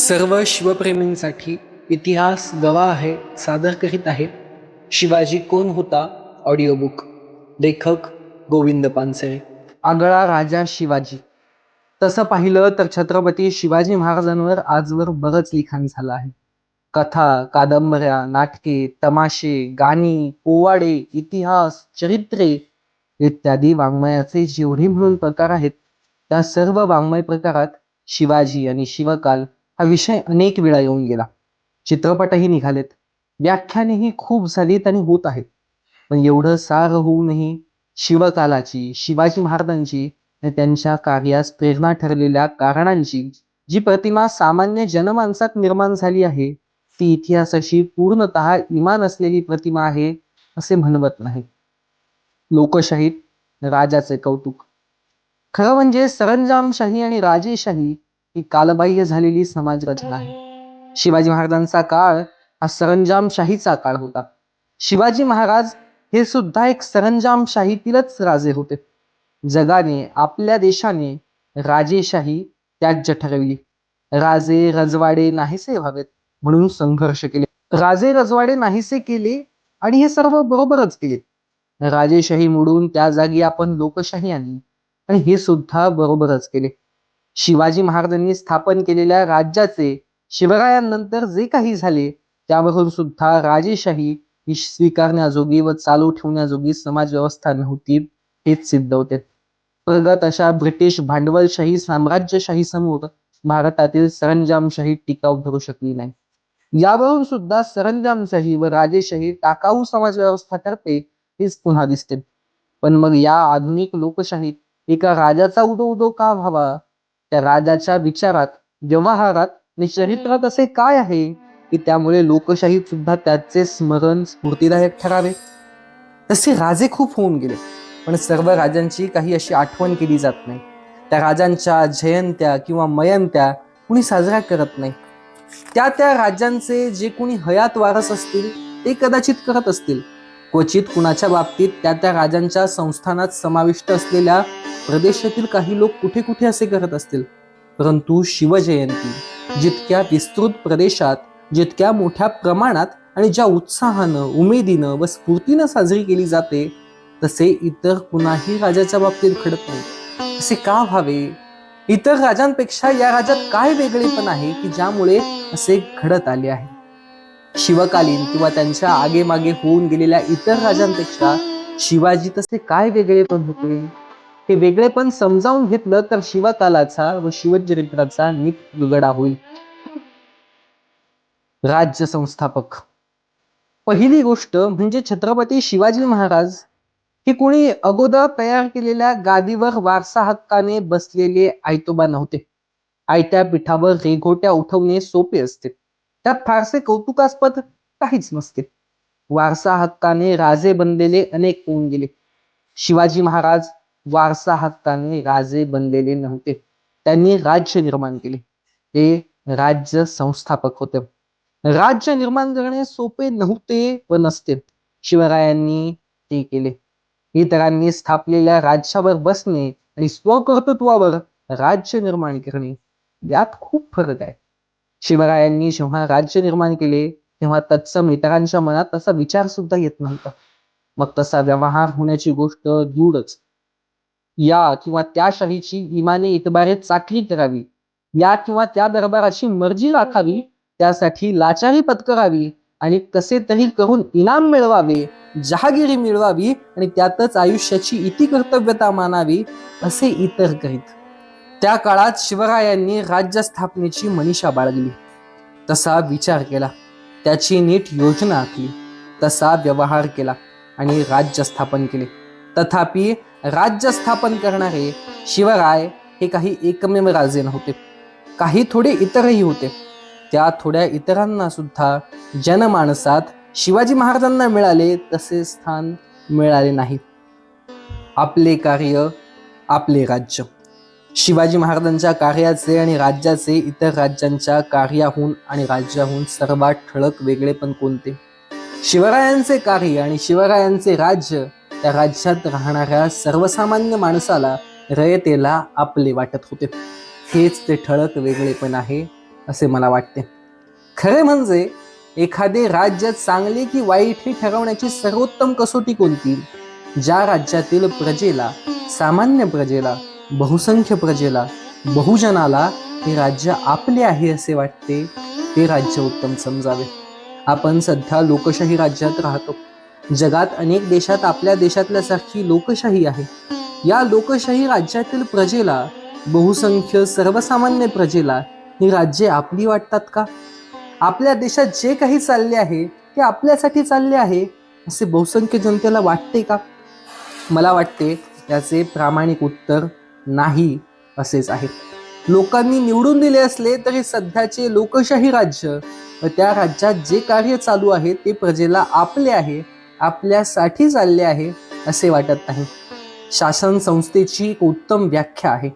सर्व शिवप्रेमींसाठी इतिहास गवाह आहे सादर करीत आहे शिवाजी कोण होता ऑडिओ बुक. लेखक गोविंद पानसरे. आगळा राजा शिवाजी. तसं पाहिलं तर छत्रपती शिवाजी महाराजांवर आजवर बरंच लिखाण झालं आहे. कथा, कादंबऱ्या, नाटके, तमाशे, गाणी, पोवाडे, इतिहास, चरित्रे इत्यादी वाङ्मयाचे जेवढे म्हणून प्रकार आहेत त्या सर्व वाङ्मय प्रकारात शिवाजी आणि शिवकाल हा विषय अनेक वेळा येऊन गेला. चित्रपटही निघालेत, व्याख्यानेही खूप झालीत आणि होत आहेत. पण एवढं सार होऊनही शिवकालाची, शिवाजी महाराजांची आणि त्यांच्या कार्यास प्रेरणा ठरलेल्या कारणांची जी प्रतिमा सामान्य जनमानसात निर्माण झाली आहे ती इतिहासाशी पूर्णतः इमान असलेली प्रतिमा आहे असे म्हणवत नाही. लोकशाहीत राजाचे कौतुक. खरं म्हणजे सरंजामशाही आणि राजेशाही ही कालबाह्य झालेली समाज रचना आहे. शिवाजी महाराजांचा काळ हा सरंजामशाहीचा काळ होता. शिवाजी महाराज हे सुद्धा एक सरंजामशाहीतीलच राजे होते. जगाने, आपल्या देशाने राजेशाही त्याज्य ठरवली. राजे रजवाडे नाहीसे व्हावेत म्हणून संघर्ष केले. राजे रजवाडे नाहीसे केले आणि हे सर्व बरोबरच केले. राजेशाही मोडून त्या जागी आपण लोकशाही आणली आणि हे सुद्धा बरोबरच केले. शिवाजी महाराजांनी स्थापन केलेल्या राज्याचे शिवरायांनंतर जे काही झाले त्यावरून सुद्धा राजेशाही ही स्वीकारण्याजोगी व चालू ठेवण्याजोगी समाज व्यवस्था नव्हती हेच सिद्ध होते. प्रगत अशा ब्रिटिश भांडवलशाही साम्राज्यशाही समोर भारतातील सरंजामशाही टिकाऊ धरू शकली नाही. यावरून सुद्धा सरंजामशाही व राजेशाही टाकाऊ समाज व्यवस्था ठरते हेच पुन्हा दिसते. पण मग या आधुनिक लोकशाहीत एका राजाचा उदो उदो का व्हावा? त्या राजाच्या विचारात, व्यवहारात आणि चरित्रात असे काय आहे की त्यामुळे लोकशाहीत सुद्धा त्याचे स्मरण स्फूर्तिदायक ठरावे? तसे राजे खूप होऊन गेले, पण सर्व राजांची काही अशी आठवण केली जात नाही. त्या राजांच्या जयंत्या किंवा मयंत्या कुणी साजऱ्या करत नाही. त्या राज्यांचे जे कोणी हयात वारस असतील ते कदाचित करत असतील. क्वचित कुणाच्या बाबतीत त्या राजांच्या संस्थानात समाविष्ट असलेल्या प्रदेशातील काही लोक कुठे कुठे असे करत असतील. परंतु शिवजयंती जितक्या विस्तृत प्रदेशात, जितक्या मोठ्या प्रमाणात आणि ज्या उत्साहानं, उमेदीनं व स्फूर्तीनं साजरी केली जाते तसे इतर कुणाही राजाच्या बाबतीत घडत नाही. असे का व्हावे? इतर राजांपेक्षा या राज्यात काय वेगळेपण आहे की ज्यामुळे असे घडत आले आहे? शिवकालीन किंवा त्यांच्या आगेमागे होऊन गेलेल्या इतर राजांपेक्षा शिवाजी तसे काय वेगळेपण होते? हे वेगळेपण समजावून घेतलं तर शिवकालाचा व शिवचरित्राचा नीट उलगडा होईल. राज्य संस्थापक. पहिली गोष्ट म्हणजे छत्रपती शिवाजी महाराज हे कोणी अगोदर तयार केलेल्या गादीवर वारसा हक्काने बसलेले आयतोबा नव्हते. आयत्या पिठावर रेघोट्या उठवणे सोपे असते, त्यात फारसे कौतुकास्पद काहीच नसते. वारसा हक्काने राजे बनलेले अनेक होऊन गेले. शिवाजी महाराज वारसा हक्काने राजे बनलेले नव्हते. त्यांनी राज्य निर्माण केले. ते राज्य संस्थापक होते. राज्य निर्माण करणे सोपे नव्हते व नसते. शिवरायांनी ते केले. इतरांनी स्थापलेल्या राज्यावर बसणे आणि स्वकर्तृत्वावर राज्य निर्माण करणे यात खूप फरक आहे. शिवरायांनी जेव्हा राज्य निर्माण केले तेव्हा तत्सम इतरांच्या मनात तसा विचार सुद्धा येत नव्हता. मग तसा व्यवहार होण्याची गोष्ट दूरच. या किंवा त्या शाहीची इमाने इतबारे चाकरी करावी, या किंवा त्या दरबाराची मर्जी राखावी, त्यासाठी लाचारी पत्करावी आणि कसे तरी करून इनाम मिळवावे, जहागिरी मिळवावी आणि त्यातच आयुष्याची इति कर्तव्यता मानावी असे इतर करीत. त्या काळात शिवरायांनी राज्य स्थापनेची मनीषा बाळगली, तसा विचार केला, त्याची नीट योजना आखली, तसा व्यवहार केला आणि राज्य स्थापन केले. तथापि राज्य स्थापन करणारे शिवराय हे काही एकमेव राजे नव्हते. काही थोडे इतरही होते. त्या थोड्या इतरांना सुद्धा जनमानसात शिवाजी महाराजांना मिळाले तसे स्थान मिळाले नाही. आपले कार्य, आपले राज्य. शिवाजी महाराजांच्या कार्याचे आणि राज्याचे इतर राज्यांच्या कार्याहून आणि राज्याहून सर्वात ठळक वेगळेपण कोणते? शिवरायांचे कार्य आणि शिवरायांचे राज्य त्या राज्यात राहणाऱ्या सर्वसामान्य माणसाला, रयतेला आपले वाटत होते. हेच ते ठळक वेगळेपण आहे असे मला वाटते. खरे म्हणजे एखादे राज्य चांगले की वाईट हे ठरवण्याची सर्वोत्तम कसोटी कोणती? ज्या राज्यातील प्रजेला, सामान्य प्रजेला, बहुसंख्य प्रजेला, बहुजनाला हे राज्य आपले आहे असे वाटते, ते राज्य उत्तम समजावे. आपण सध्या लोकशाही राज्यात राहतो. जगात अनेक देशात आपल्या देशातल्यासारखी लोकशाही आहे. या लोकशाही राज्यातील प्रजेला, बहुसंख्य सर्वसामान्य प्रजेला ही राज्ये आपली वाटतात का? आपल्या देशात जे काही चालले आहे ते आपल्यासाठी चालले आहे असे बहुसंख्य जनतेला वाटते का? मला वाटते याचे प्रामाणिक उत्तर नाही असेच आहे. लोकांनी निवडून दिले असले तरी सध्याचे लोकशाही राज्य व त्या राज्यात जे कार्य चालू आहे ते प्रजेला आपले आहे, आपल्यासाठी चालले आहे असे वाटत नाही. शासन संस्थेची एक उत्तम व्याख्या आहे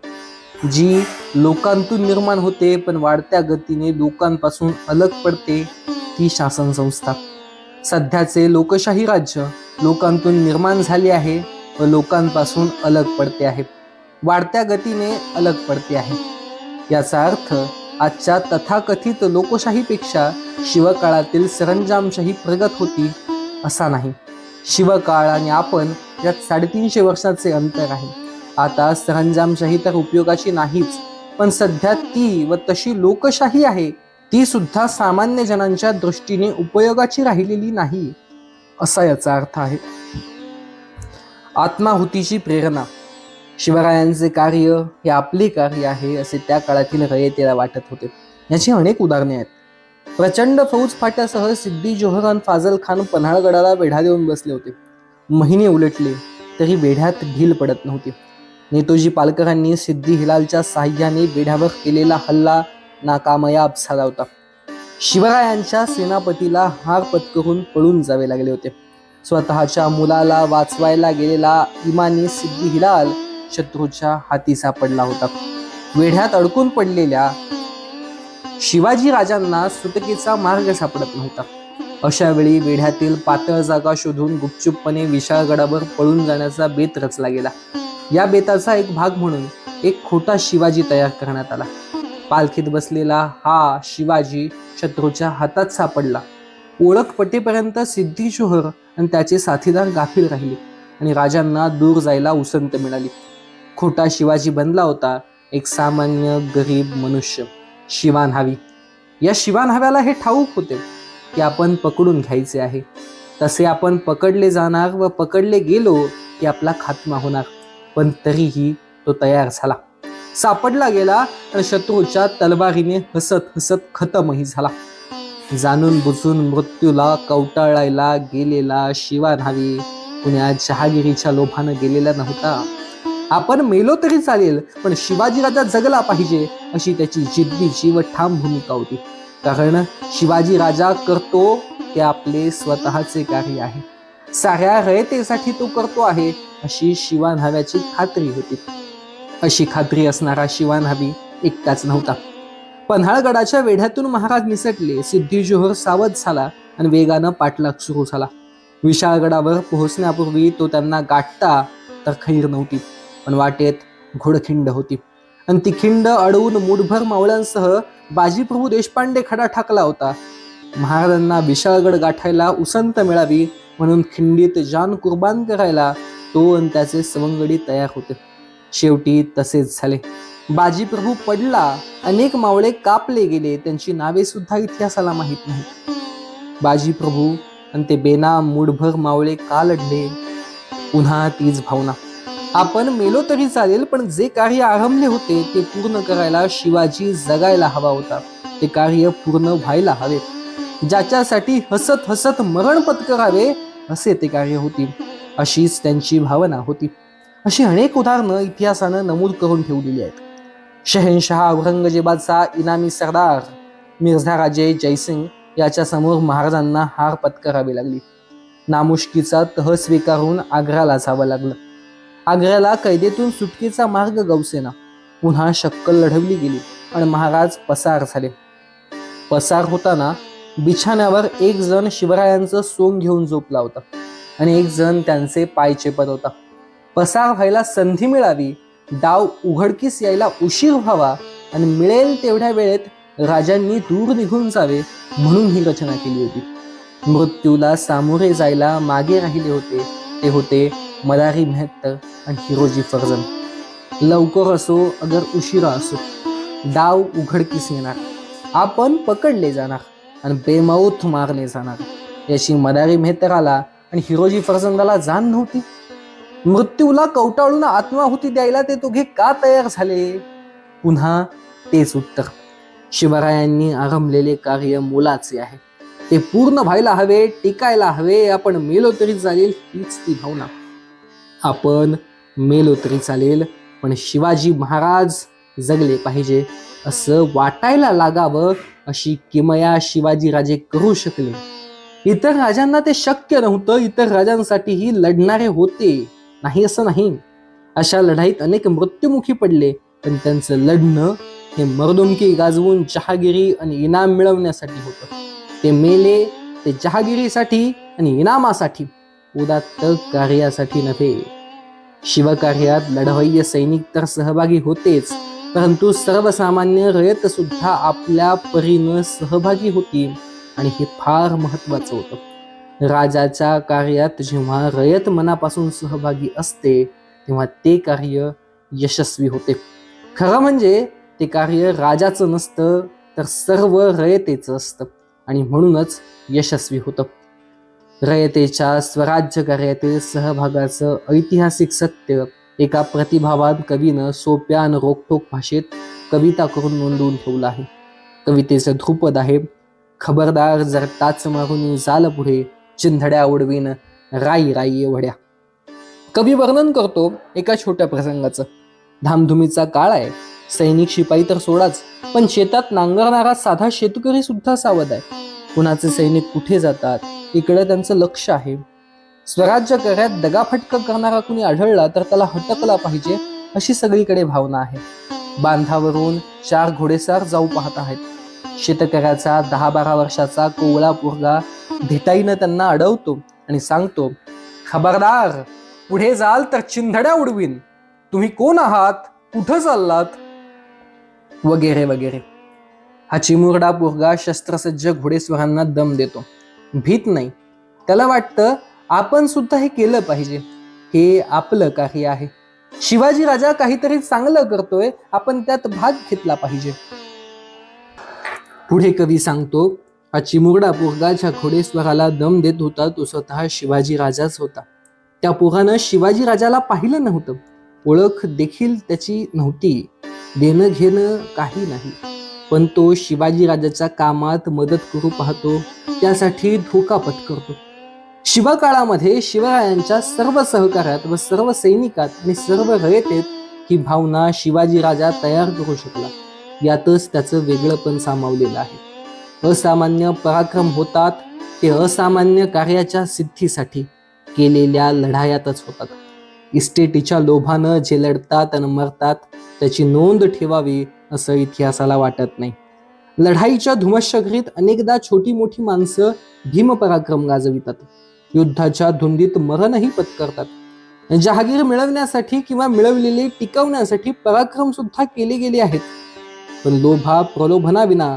जी लोकांतून निर्माण होते पण वाढत्या गतीने लोकांपासून अलग पडते, ती शासन संस्था. सध्याचे लोकशाही राज्य लोकांतून निर्माण झाले आहे व लोकांपासून अलग पडते आहे, वाढत्या गतीने अलग पडते आहे. याचा अर्थ आजच्या तथाकथित लोकशाहीपेक्षा शिवकाळातील सरंजामशाही प्रगत होती असा नाही. शिवकाळ आणि आपण यात 350 वर्षाचे अंतर आहे. आता सरंजामशाही तर उपयोगाची नाहीच, पण सध्या ती व तशी लोकशाही आहे ती सुद्धा सामान्य जनांच्या दृष्टीने उपयोगाची राहिलेली नाही असा याचा अर्थ आहे. आत्माहुतीची प्रेरणा. शिवरायांचे कार्य हे आपले कार्य आहे असे त्या काळातील रयतेला वाटत होते. याची अनेक उदाहरणे आहेत. प्रचंड फौज फाट्यासह सिद्दी जोहर आणि फाजल खान पन्हाळगडाला वेढा देऊन बसले होते. महिने उलटले तरी वेढ्यात ढील पडत नव्हती. नेतोजी पालकरांनी सिद्दी हिलालच्या साह्याने वेढ्यावर केलेला हल्ला नाकामयाब झाला होता. शिवरायांच्या सेनापतीला हार पत्करून पळून जावे लागले होते. स्वतःच्या मुलाला वाचवायला गेलेला इमानी सिद्दी हिलाल शत्रूच्या हाती सापडला होता. वेढ्यात अडकून पडलेल्या शिवाजी राजांना सुटकेचा मार्ग सापडत नव्हता. अशा वेळी वेढ्यातील पातळ जागा शोधून गुपचूपपणे विशाळगडावर पळून जाण्याचा बेत रचला गेला. या बेताचा एक भाग म्हणून एक खोटा शिवाजी तयार करण्यात आला. पालखीत बसलेला हा शिवाजी शत्रूच्या हातात सापडला. ओळख पटेपर्यंत सिद्दी जोहर आणि त्याचे साथीदार गाफील राहिले आणि राजांना दूर जायला उसंत मिळाली. खोटा शिवाजी बनला होता एक सामान्य गरीब मनुष्य, शिवानहावी. या शिवानहाव्याला हे ठाऊक होते की आपण पकडून घ्यायचे आहे. तसे आपण पकडले जाणार व पकडले गेलो की आपला खात्मा होणार. पण तरीही तो तयार झाला, सापडला गेला आणि शत्रूच्या तलवारीने हसत हसत खतमही झाला. जाणून बुजून मृत्यूला कवटाळायला गेलेला शिवानहावी कुण्या जहागिरीच्या लोभानं गेलेला नव्हता. आपण मेलो तरी चालेल पण शिवाजी राजा जगला पाहिजे अशी त्याची जिद्दीची व ठाम भूमिका होती. कारण शिवाजी राजा करतो ते आपले स्वतःचे कार्य आहे, साऱ्या रयतेसाठी तो करतो आहे अशी शिवानहाव्याची खात्री होती. अशी खात्री असणारा शिवानहावी एकटाच नव्हता. पन्हाळगडाच्या वेढ्यातून महाराज निसटले. सिद्दी जोहर सावध झाला आणि वेगानं पाठलाग सुरू झाला. विशाळगडावर पोहोचण्यापूर्वी तो त्यांना गाठता तर खैर नव्हती, पण वाटेत घोडखिंड होती आणि ती खिंड अडवून मुठभर मावळ्यांसह बाजीप्रभू देशपांडे खडा ठाकला होता. महाराजांना विशाळगड गाठायला उसंत मिळावी म्हणून खिंडीत जान कुर्बान करायला तो आणि त्याचे सवंगडी तयार होते. शेवटी तसेच झाले. बाजीप्रभू पडला, अनेक मावळे कापले गेले, त्यांची नावे सुद्धा इतिहासाला माहीत नाही. बाजीप्रभू आणि ते बेनाम मुठभर मावळे का लढले? पुन्हा तीच भावना, आपण मेलो तरी चालेल पण जे कार्य आरंभले होते ते पूर्ण करायला शिवाजी जगायला हवा होता. ते कार्य पूर्ण व्हायला हवे. ज्याच्यासाठी हसत हसत मरण पत्करावे असे ते कार्य होती. अशीच त्यांची भावना होती. अशी अनेक उदाहरणं इतिहासानं नमूद करून ठेवलेली आहेत. शहेनशहा औरंगजेबाचा इनामी सरदार मिर्झा राजे जयसिंग याच्या समोर महाराजांना हार पत्करावी लागली. नामुष्कीचा तह स्वीकारून आग्र्याला जावं लागलं. आग्र्याला कैदेतून सुटकेचा मार्ग गवसेना. पुन्हा शक्कल लढवली गेली आणि महाराज पसार झाले. पसार होताना बिछाण्यावर एक जण शिवरायांचं सोंग घेऊन झोपला होता आणि एक जण त्यांचे पाय चेपत होता. पसार व्हायला संधी मिळावी, डाव उघडकीस यायला उशीर व्हावा आणि मिळेल तेवढ्या वेळेत राजांनी दूर निघून जावे म्हणून ही रचना केली होती. मृत्यूला सामोरे जायला मागे राहिले होते ते होते मदारी मेहतर आणि हिरोजी फर्जंद. लवकर असो अगर उशिरा असो, डाव उघडकीस येणार, आपण पकडले जाणार आणि बेमौत मारले जाणार याची मदारी मेहतराला आणि हिरोजी फर्जंदाला जाण नव्हती. मृत्यूला कवटाळून आत्माहुती द्यायला ते दोघे का तयार झाले? पुन्हा तेच उत्तर, शिवरायांनी आरंभलेले कार्य मोलाचे आहे, ते पूर्ण व्हायला हवे, टिकायला हवे. आपण मेलो तरी चालेल हीच ती भावना. आपण मेलो तरी चालेल पण शिवाजी महाराज जगले पाहिजे असं वाटायला लागावं अशी किमया शिवाजी राजे करू शकले. इतर राजांना ते शक्य नव्हतं. इतर राजांसाठीही लढणारे होते, नाही असं नाही. अशा लढाईत अनेक मृत्युमुखी पडले, पण त्यांचं लढणं हे मर्दुमकी गाजवून जहागिरी आणि इनाम मिळवण्यासाठी होतं. ते मेले ते जहागिरीसाठी आणि इनामासाठी, उदात्त कार्यासाठी नव्हे. शिवकार्यात लढवय्ये सैनिक तर सहभागी होतेच, परंतु सर्वसामान्य रयत सुद्धा आपल्या परीनं सहभागी होती आणि हे फार महत्वाचं होतं. राजाच्या कार्यात जेव्हा रयत मनापासून सहभागी असते तेव्हा ते कार्य यशस्वी होते. खरं म्हणजे ते कार्य राजाचं नसतं तर सर्व रयतेचं असतं आणि म्हणूनच यशस्वी होतं. रयतेच्या स्वराज्य कार्यातील सहभागाचं ऐतिहासिक सत्य एका प्रतिभावान कवीनं सोप्या आणि रोखठोक भाषेत कविता करून नोंदवून ठेवलं आहे. कवितेचं ध्रुपद आहे, खबरदार जर टाच मारून जाल पुढे, चिंधड्या उडवीन राई राई वड्या. कवी वर्णन करतो एका छोट्या प्रसंगाचं. धामधुमीचा काळ आहे, सैनिक शिपाई तर सोडाच, पण शेतात नांगरणारा साधा शेतकरी सुद्धा सावध आहे. कुणाचे सैनिक कुठे जातात इकडे त्यांचं लक्ष आहे. स्वराज्य कार्यात दगाफटका करणारा कुणी आढळला तर त्याला हटकला पाहिजे अशी सगळीकडे भावना आहे. बांधावरून 4 घोडेस्वार जाऊ पाहत आहेत. शेतकऱ्याचा 10-12 वर्षाचा कोवळा पोरगा धिटाईनं त्यांना अडवतो आणि सांगतो, खबरदार, पुढे जाल तर चिंधड्या उडवीन. तुम्ही कोण आहात, कुठं चाललात, वगैरे वगैरे. हा चिमुरडा पोरगा शस्त्रसज्ज घोडेस्वारांना दम देतो. भीत नाही. त्याला वाटतं आपण सुद्धा हे केलं पाहिजे, हे आपलं कार्य आहे. शिवाजी राजा काहीतरी चांगलं करतोय, आपण त्यात भाग घेतला पाहिजे. पुढे कवी सांगतो, हा चिमुरडा पोरगा ज्या घोडेस्वाराला दम देत होता तो स्वतः शिवाजी राजाच होता. त्या पोरानं शिवाजी राजाला पाहिलं नव्हतं, ओळख देखील त्याची नव्हती, देणं घेणं काही नाही, पण तो शिवाजी राजाच्या कामात मदत करू पाहतो, त्यासाठी धोका पत्करतो. शिवकाळामध्ये शिवरायांच्या सर्व सहकार्यात व सर्व सैनिकात आणि सर्व रयतेत ही भावना शिवाजी राजा तयार करू शकला. यातच त्याचं वेगळंपण सामावलेलं आहे. असामान्य पराक्रम होतात ते असामान्य कार्याच्या सिद्धीसाठी केलेल्या लढायातच होतात. इस्टेटीच्या लोभानं जे लढतात आणि मरतात त्याची नोंद ठेवावी असं इतिहासाला वाटत नाही. लढाईच्या धुमश्चक्रीत अनेकदा छोटी मोठी माणसं भीमपराक्रम गाजवितात. युद्धाच्या धुंदीत मरणही पत्करतात. जहागीर मिळवण्यासाठी किंवा मिळवलेले टिकवण्यासाठी पराक्रम सुद्धा केले गेले आहेत. पण लोभा प्रलोभनाविना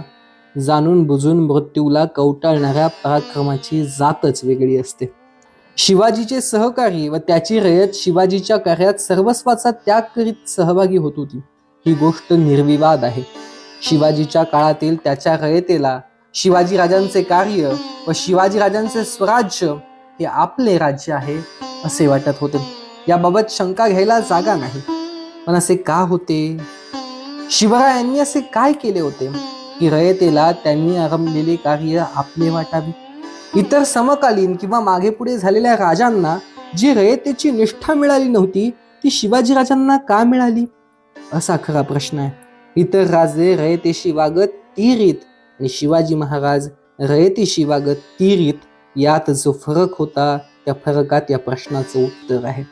जाणून बुजून मृत्यूला कवटाळणाऱ्या पराक्रमाची जातच वेगळी असते. शिवाजीचे सहकारी व त्याची रयत शिवाजीच्या कार्यात सर्वस्वाचा त्याग करीत सहभागी होत होती, ही गोष्ट निर्विवाद आहे. शिवाजीच्या काळातील त्याच्या रयतेला शिवाजी राजांचे कार्य व शिवाजी राजांचे स्वराज्य हे आपले राज्य आहे असे वाटत होते. याबाबत शंका घ्यायला जागा नाही. पण असे का होते? शिवरायांनी असे काय केले होते की रयतेला त्यांनी आरंभलेले कार्य आपले वाटावे? इतर समकालीन किंवा मागे पुढे झालेल्या राजांना जी रयतेची निष्ठा मिळाली नव्हती ती शिवाजी राजांना का मिळाली, असा खरा प्रश्न आहे. इतर राजे रयतेशी वागत ती रीत आणि शिवाजी महाराज रयतेशी वागत ती रीत, यात जो फरक होता त्या फरकात या प्रश्नाचं उत्तर आहे.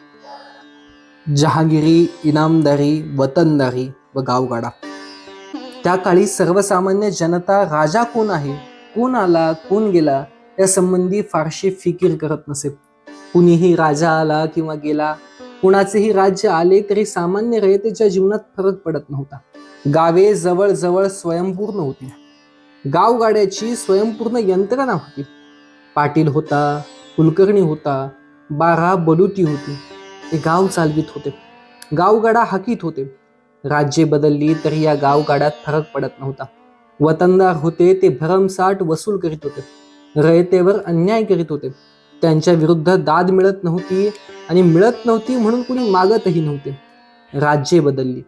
जहागिरी, इनामदारी, वतनदारी व गावगाडा. त्या काळी सर्वसामान्य जनता राजा कोण आहे, कोण आला, कोण गेला या संबंधी फारशी फिकीर करत नसे. कुणीही राजा आला किंवा गेला, कुणाचेही राज्य आले तरी सामान्य रयतेच्या जीवनात फरक पडत नव्हता. गावे जवळजवळ स्वयंपूर्ण होती. गावगाड्याची स्वयंपूर्ण यंत्रणा होती. पाटील होता, कुलकर्णी होता, 12 बलुती होती. ते गाव चालवित होते, गावगाडा हाकीत होते. राज्ये बदलली तरी या गावगाड्यात फरक पडत नव्हता. वतनदार होते ते भरमसाठ वसूल करीत होते, रयतेवर अन्याय करीत होते. त्यांच्या विरुद्ध दाद मिळत नव्हती, आणि मिळत नव्हती म्हणून कुणी मागतही नव्हते. राज्ये बदलली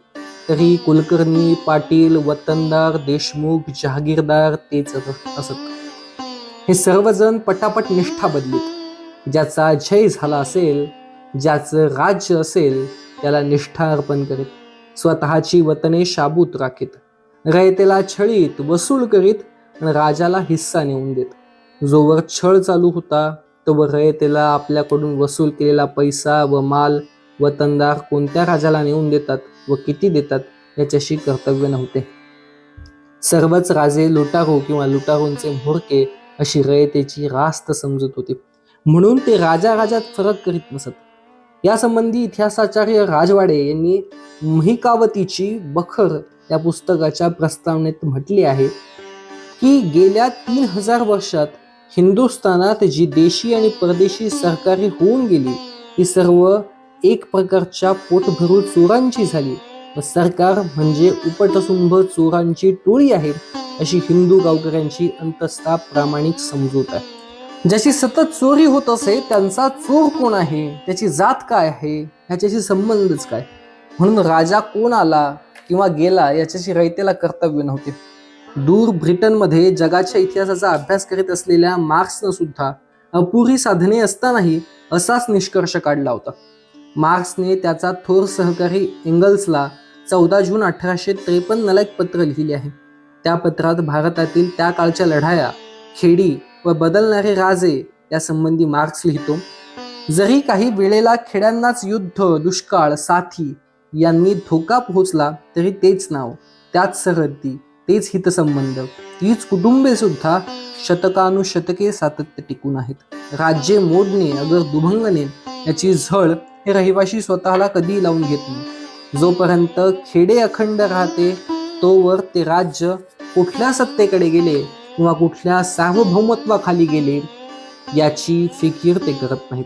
तरी कुलकर्णी, पाटील, वतनदार, देशमुख, जहागीरदार तेच असत. हे सर्वजण पटापट निष्ठा बदलीत. ज्याचा जय झाला असेल, ज्याचं राज्य असेल, त्याला निष्ठा अर्पण करीत, स्वतःची वतने शाबूत राखीत, रयतेला छळीत, वसूल करीत आणि राजाला हिस्सा नेऊन देत. जोवर छळ चालू होता तोवर रयतेला आपल्याकडून वसूल केलेला पैसा व माल वतनदार कोणत्या राजाला नेऊन देतात व किती देतात याच्याशी कर्तव्य नव्हते. सर्वच राजे लुटारू किंवा लुटारूंचे म्होरके अशी रयतेची रास्त समजत होती, म्हणून ते राजा राजात फरक करीत नसत. यासंबंधी इतिहासाचार्य राजवाडे यांनी महिकावतीची बखर या पुस्तकाच्या प्रस्तावनेत म्हटले आहे की गेल्या 3000 वर्षात हिंदुस्थानात जी देशी आणि परदेशी सरकारी होऊन गेली ती सर्व एक प्रकारच्या पोटभरू चोरांची झाली व सरकार म्हणजे उपटसुंभ चोरांची टोळी आहे अशी हिंदू गावकऱ्यांची अंतस्था प्रामाणिक समजूत आहे. ज्याची सतत चोरी होत असे त्यांचा चोर कोण आहे, त्याची जात काय आहे, ह्याच्याशी संबंधच काय. म्हणून राजा कोण आला किंवा गेला याच्याशी रयतेला कर्तव्य नव्हते. दूर ब्रिटनमध्ये जगाच्या इतिहासाचा अभ्यास करीत असलेल्या मार्क्सनं सुद्धा अपुरी साधने असतानाही असाच निष्कर्ष काढला होता. मार्क्सने त्याचा थोर सहकारी एंगल्सला 14 जून 1853 एक पत्र लिहिले आहे. त्या पत्रात भारतातील त्या काळच्या लढाया, खेडी व बदलणारे राजे यासंबंधी मार्क्स लिहितो, जरी काही वेळेला खेड्यांनाच युद्ध, दुष्काळ, साथी यांनी धोका पोहोचला तरी तेच नाव, त्याच सरहद्दी, तेच हितसंबंध, तीच कुटुंबे सुद्धा शतकानुशतके सातत्य टिकून आहेत. राज्ये मोडणे अगर दुभंगणे याची झळ हे रहिवाशी स्वतःला कधी लावून घेत नाही. जोपर्यंत खेडे अखंड राहते तोवर ते राज्य कुठल्या सत्तेकडे गेले किंवा कुठल्या सार्वभौमत्वाखाली गेले याची फिकीर ते करत नाहीत.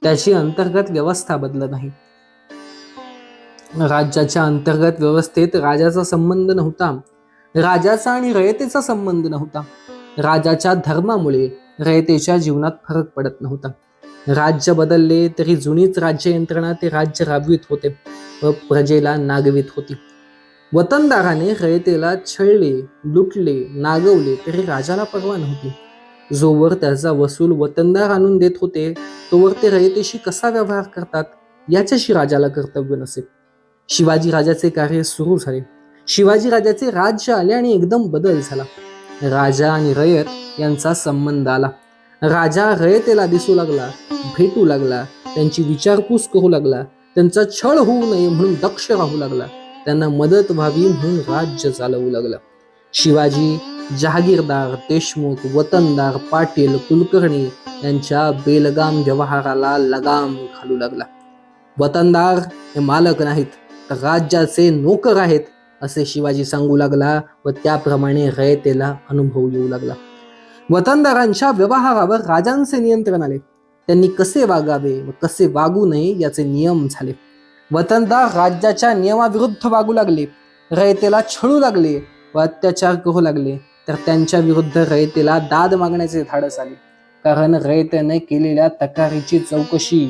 त्याची अंतर्गत व्यवस्था बदलत नाही. राज्याच्या अंतर्गत व्यवस्थेत राजाचा संबंध नव्हता, राजाचा आणि रयतेचा संबंध नव्हता. राजाच्या धर्मामुळे रयतेच्या जीवनात फरक पडत नव्हता. राज्य बदलले तरी जुनीच राज्य यंत्रणा ते राज्य राबवित होते व प्रजेला नागवित होती. वतनदाराने रयतेला छळले, लुटले, नागवले तरी राजाला पर्वा नव्हती. जोवर त्याचा वसूल वतनदार आणून देत होते तोवर ते रयतेशी कसा व्यवहार करतात याच्याशी राजाला कर्तव्य नसे. शिवाजी राजाचे कार्य सुरू झाले. शिवाजी राजाचे राज्य आले आणि एकदम बदल झाला. राजा आणि रयत यांचा संबंध आला. राजा रयतेला दिसू लागला, भेटू लागला, त्यांची विचारपूस करू लागला, त्यांचा छळ होऊ नये म्हणून दक्ष राहू लागला, त्यांना मदत व्हावी म्हणून राज्य चालवू लागला. शिवाजी जहागीरदार, देशमुख, वतनदार, पाटील, कुलकर्णी यांच्या बेलगाम व्यवहाराला लगाम घालू लागला. वतनदार हे मालक नाहीत तर राज्याचे नोकर आहेत असे शिवाजी सांगू लागला व त्याप्रमाणे रयतेला अनुभव येऊ लागला. वतनदारांच्या व्यवहारावर राजांचे नियंत्रण आले. त्यांनी कसे वागावे व कसे वागू नये याचे नियम झाले. वतनदार राज्याच्या नियमाविरुद्ध वागू लागले, रयतेला छळू लागले व अत्याचार करू लागले तर त्यांच्या विरुद्ध रयतेला दाद मागण्याचे धाडस आले. कारण रयतेने केलेल्या तक्रारीची चौकशी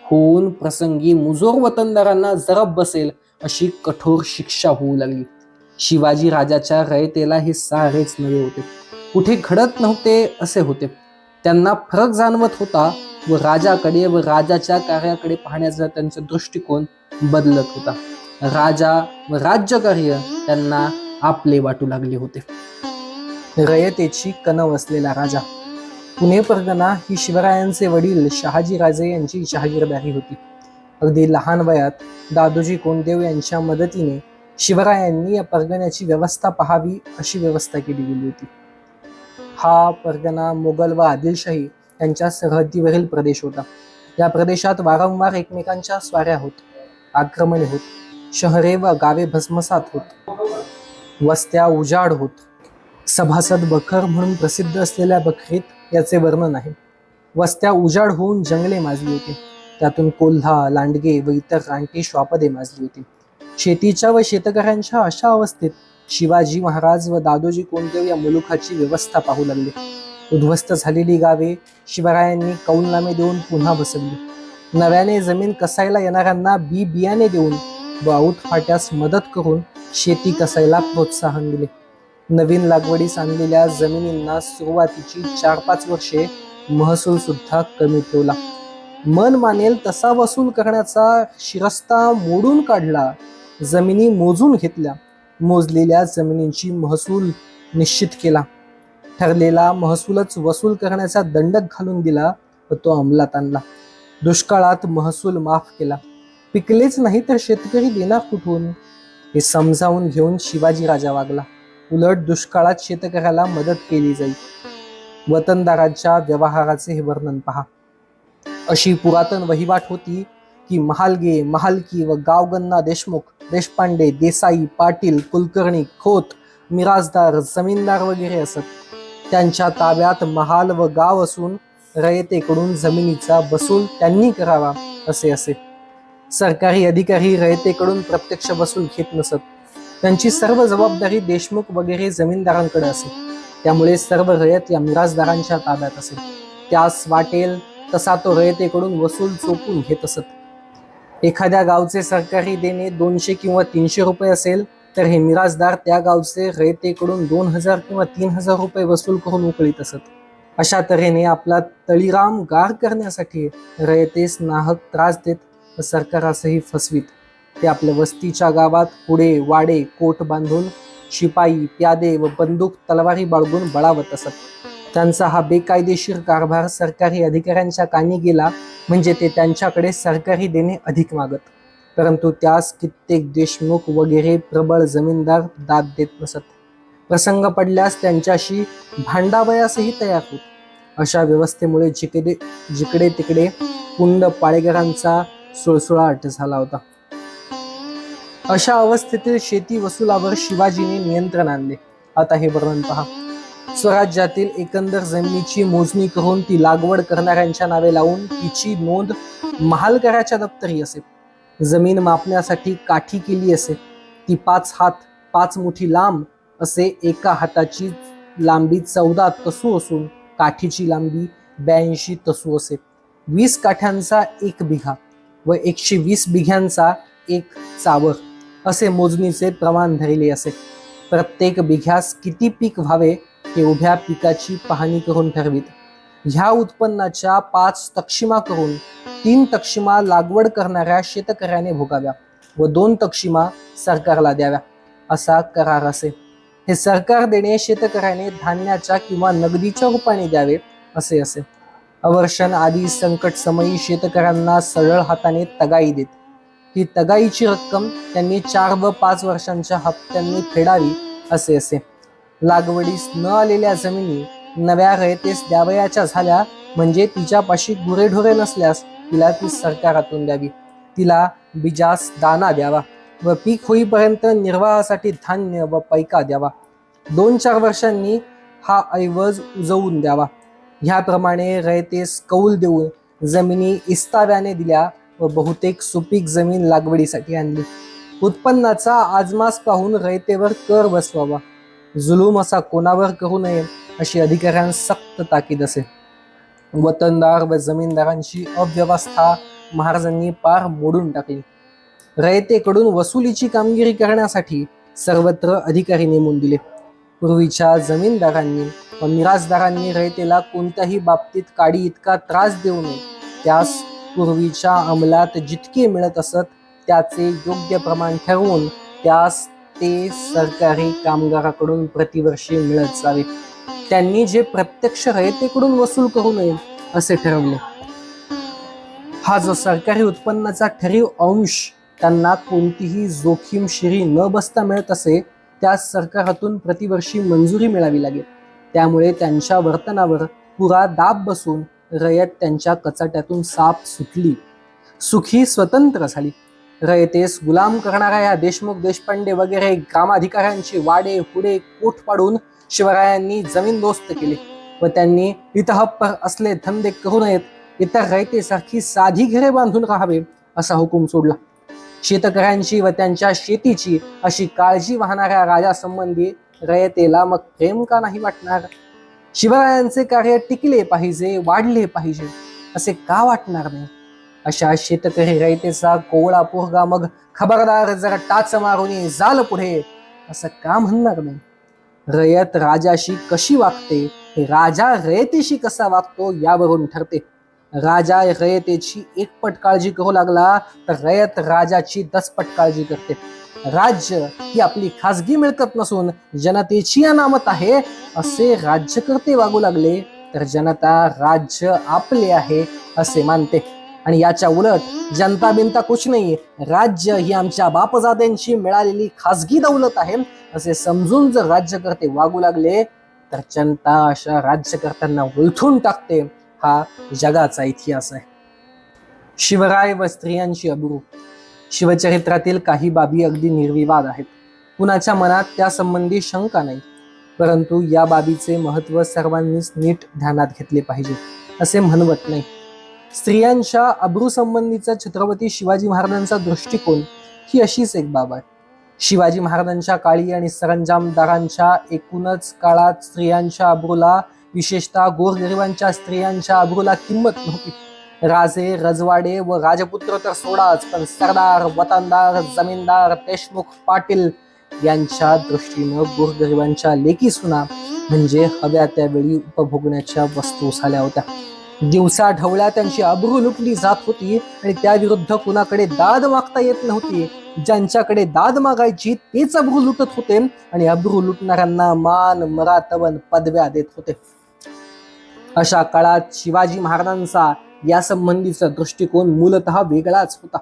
होऊन प्रसंगी मुजोर वतनदारांना जरब बसेल अशी कठोर शिक्षा होऊ लागली. शिवाजी राजाच्या रयतेला हे सारेच नवे होते, कुठे घडत नव्हते असे होते. त्यांना फरक जाणवत होता व राजाकडे व राजाच्या कार्याकडे पाहण्याचा त्यांचा दृष्टिकोन बदलत होता. राजा व राज्यकार्य त्यांना आपले वाटू लागले होते. रयतेची कणव असलेला राजा. पुणे परगणा ही शिवरायांचे वडील शहाजी राजे यांची जहागीरदारी होती. अगदी लहान वयात दादोजी कोंडदेव यांच्या मदतीने शिवरायांनी या परगण्याची व्यवस्था पाहावी अशी व्यवस्था केली गेली होती. हा परगणा मोगल व आदिलशाही यांच्या सरहद्दीवरील प्रदेश होता. या प्रदेशात वारंवार एकमेकांच्या स्वाऱ्या होत, आक्रमणे होत, शहरे व गावे भस्मसात होत. वस्त्या उजाड होत. सभासद बखर म्हणून प्रसिद्ध असलेल्या बखरीत याचे वर्णन आहे. वस्त्या उजाड होऊन जंगले माजली होती. त्यातून कोल्हा, लांडगे व इतर रानटी श्वापदे माजली होती. शेतीच्या व शेतकऱ्यांच्या अशा अवस्थेत शिवाजी महाराज व दादोजी कोंडदेव या मुलुखाची व्यवस्था पाहू लागले. उद्ध्वस्त झालेली गावे शिवरायांनी कौलनामे देऊन पुन्हा बसवली. नव्याने जमीन कसायला येणाऱ्यांना बियाणे देऊन व आऊटफाट्यास मदत करून शेती कसायला प्रोत्साहन दिले. नवीन लागवडीस आणलेल्या जमिनींना सुरुवातीची 4-5 वर्षे महसूल सुद्धा कमी ठेवला. मन मानेल तसा वसूल करण्याचा शिरस्ता मोडून काढला. जमिनी मोजून घेतल्या. मोजलेल्या जमिनींची महसूल निश्चित केला. ठरलेला महसूलच वसूल करण्याचा दंडक घालून दिला व तो अंमलात आणला. दुष्काळात महसूल माफ केला. पिकलेच नाही तर शेतकरी देणार कुठून, हे समजावून घेऊन शिवाजी राजा वागला. उलट दुष्काळात शेतकऱ्याला मदत केली जाईल. वतनदारांच्या व्यवहाराचे हे वर्णन पहा. अशी पुरातन वहिवाट होती की महालगे, महालकी व गावगन्ना देशमुख, देशपांडे, देसाई, पाटील, कुलकर्णी, खोत, मिराजदार, जमीनदार वगैरे असत. त्यांच्या ताब्यात महाल व गाव असून रयतेकडून जमिनीचा वसूल त्यांनी करावा असे. सरकारी अधिकारी रयतेकडून प्रत्यक्ष वसूल घेत नसत. त्यांची सर्व जबाबदारी देशमुख वगैरे जमीनदारांकडे असे. त्यामुळे सर्व रयत या मिराजदारांच्या ताब्यात असे. त्यास वाटेल तसा तो रयतेकडून वसूल चोपून घेत असत. एखाद्या गावचे सरकारी देणे 200 किंवा 300 रुपये असेल तर हे मिराजदार त्या गावचे रयतेकडून 2000 किंवा 3000 रुपये वसूल करून उकळीत असत. अशा तऱ्हेने आपला तळीराम गार करण्यासाठी रयतेस नाहक त्रास देत व सरकारासही फसवीत. ते आपल्या वस्तीच्या गावात पुढे वाडे कोट बांधून शिपाई, प्यादे व बंदूक तलवारी बाळगून बळावत असत. त्यांचा हा बेकायदेशीर कारभार सरकारी अधिकाऱ्यांच्या कानी गेला म्हणजे ते त्यांच्याकडे सरकारी देणे अधिक मागत. परंतु त्यास कित्येक देशमुख वगैरे प्रबळ जमीनदार दाद देत नसत. प्रसंग पडल्यास त्यांच्याशी भांडावयासही तयार होत. अशा व्यवस्थेमुळे जिकडे तिकडे पुंड पाळेकरांचा सुळसुळाट झाला होता. अशा अवस्थेतील शेती वसुलावर शिवाजीने नियंत्रण आणले. आता हे वर्णन पहा. स्वराज्यातील एकंदर जमिनीची मोजणी करून ती लागवड करणाऱ्यांच्या नावे लावून तिची नोंद महालकराच्या दप्तरी असे. जमीन मापण्यासाठी काठी केली असे. ती 5 हात 5 मुठी लांब असे. एका हाताची लांबी 14 तसू असून काठीची लांबी 82 तसू असे. 20 काठ्यांचा 1 बिघा व 120 बिघ्यांचा 1 चावर असे मोजणीचे प्रमाण धरले असे. प्रत्येक बिघ्यास किती पीक व्हावे तेवढ्या पिकाची पाहणी करून ठरवीत. ह्या उत्पन्नाच्या 5 तक्षिमा करून 3 तक्षिमा लागवड करणाऱ्या शेतकऱ्याने भोगाव्या व 2 तक्षिमा सरकारला द्याव्या असा करार असे. हे सरकार देणे शेतकऱ्याने धान्याच्या किंवा नगदीच्या रूपाने द्यावे असे. अवर्षण आदी संकट समयी शेतकऱ्यांना सरळ हाताने तगाई देत. ही तगाईची रक्कम त्यांनी 4 व 5 वर्षांच्या हप्त्यांनी फेडावी असे. लागवडीस न आलेल्या जमिनी नव्या रयतेस द्यावयाच्या झाल्या म्हणजे तिच्यापाशी गुरेढोरे नसल्यास तिला ती सरकारातून द्यावी. तिला बीजास दाना द्यावा व पीक होईपर्यंत निर्वाहासाठी धान्य व पैका द्यावा. 2-4 वर्षांनी हा ऐवज उजवून द्यावा. ह्याप्रमाणे रयतेस कौल देऊन जमिनी इस्ताव्याने दिल्या व बहुतेक सुपीक जमीन लागवडीसाठी आणली. उत्पन्नाचा आजमास पाहून रयतेवर कर बसवावा. जुलूम असा कोणावर करू नये अशी अधिकाऱ्यांस सक्त ताकीद असे. वतनदार व जमीनदारांची अव्यवस्था महाराजांनी पार मोडून टाकली. रयतेकडून वसुलीची कामगिरी करण्यासाठी सर्वत्र अधिकारी नेमून दिले. पूर्वीच्या जमीनदारांनी व मिराजदारांनी रयतेला कोणत्याही बाबतीत काडी इतका त्रास देऊ नये. त्यास पूर्वीच्या अंमलात जितके मिळत असत त्याचे योग्य प्रमाण ठरवून त्यास ते सरकारी कामगाराकडून प्रतिवर्षी मिळत जावे. त्यांनी जे प्रत्यक्ष रयतेकडून वसूल करू नये असे ठरवले. हा जो सरकारी उत्पन्नाचा ठरीव अंश त्यांना कोणतीही जोखीमशिरी न बसता मिळत असे त्यास सरकारातून प्रतिवर्षी मंजुरी मिळावी लागेल. त्यामुळे त्यांच्या वर्तनावर पुरा दाब बसून रयत त्यांच्या कचाट्यातून साफ सुटली. सुखी स्वतंत्र झाली. रयतेस गुलाम करणाऱ्या या देशमुख देशपांडे वगैरे ग्रामाधिकाऱ्यांची वाडे हुडे कोठ पाडून शिवरायांनी जमीनदोस्त केले व त्यांनी इतहप्पर असले धंदे करू नयेत, इतर रयतेसारखी साधी घरे बांधून राहावे असा हुकूम सोडला. शेतकऱ्यांची व त्यांच्या शेतीची अशी काळजी वाहणाऱ्या राजासंबंधी रयतेला मग प्रेम का नाही वाटणार? शिवरायांचे कार्य टिकले पाहिजे, वाढले पाहिजे असे का वाटणार नाही? अशा शेतकरी रयतेचा कोवळा पोरगा मग खबरदार जरा टाच मारून जाल पुढे असं का म्हणणार नाही? रयत राजाशी कशी वागते हे राजा रयतेशी कसा वागतो यावरून ठरते. राजा रयतेची एकपट काळजी करू लागला तर रयत राजाची 10पट काळजी करते. राज्य ही आपली खासगी मिळकत नसून जनतेची अनामत आहे असे राज्यकर्ते वागू लागले तर जनता राज्य आपले आहे असे मानते. आणि याच्या उलट जनता बिनता कुछ नाही, राज्य ही आमच्या बापजाद्यांची मिळालेली खासगी दौलत आहे असे समजून जर राज्यकर्ते वागू लागले तर जनता अशा राज्यकर्त्यांना उलथून टाकते. हा जगाचा इतिहास आहे. शिवराय व स्त्रियांची अब्रू. शिवचरित्रातील काही बाबी अगदी निर्विवाद आहेत. कुणाच्या मनात त्यासंबंधी शंका नाही. परंतु या बाबीचे महत्त्व सर्वांनीच नीट ध्यानात घेतले पाहिजे असे म्हणवत नाही. स्त्रियांच्या अब्रू संबंधीचा छत्रपती शिवाजी महाराजांचा दृष्टिकोन ही अशीच एक बाब आहे. शिवाजी महाराजांच्या काळी आणि सरंजामदारांच्या एकूणच काळात स्त्रियांच्या अब्रूला, विशेषतः गोरगरिबांच्या स्त्रियांच्या अब्रूला किंमत नव्हती. राजे, रजवाडे व राजपुत्र तर सोडाच, पण सरदार, वतनदार, जमीनदार, देशमुख, पाटील यांच्या दृष्टीनं गोरगरिबांच्या लेकी सुना म्हणजे हव्या त्यावेळी उपभोगण्याच्या वस्तू झाल्या होत्या. दिवसा ढवळ्या त्यांची अब्रू लुटली जात होती आणि त्याविरुद्ध कुणाकडे दाद मागता येत नव्हती. ज्यांच्याकडे दाद मागायची तेच अब्रू लुटत होते आणि अब्रू लुटणाऱ्यांना मान, मरातवन, पदव्या देत होते. अशा काळात शिवाजी महाराजांचा या संबंधीचा दृष्टिकोन मूलतः वेगळाच होता.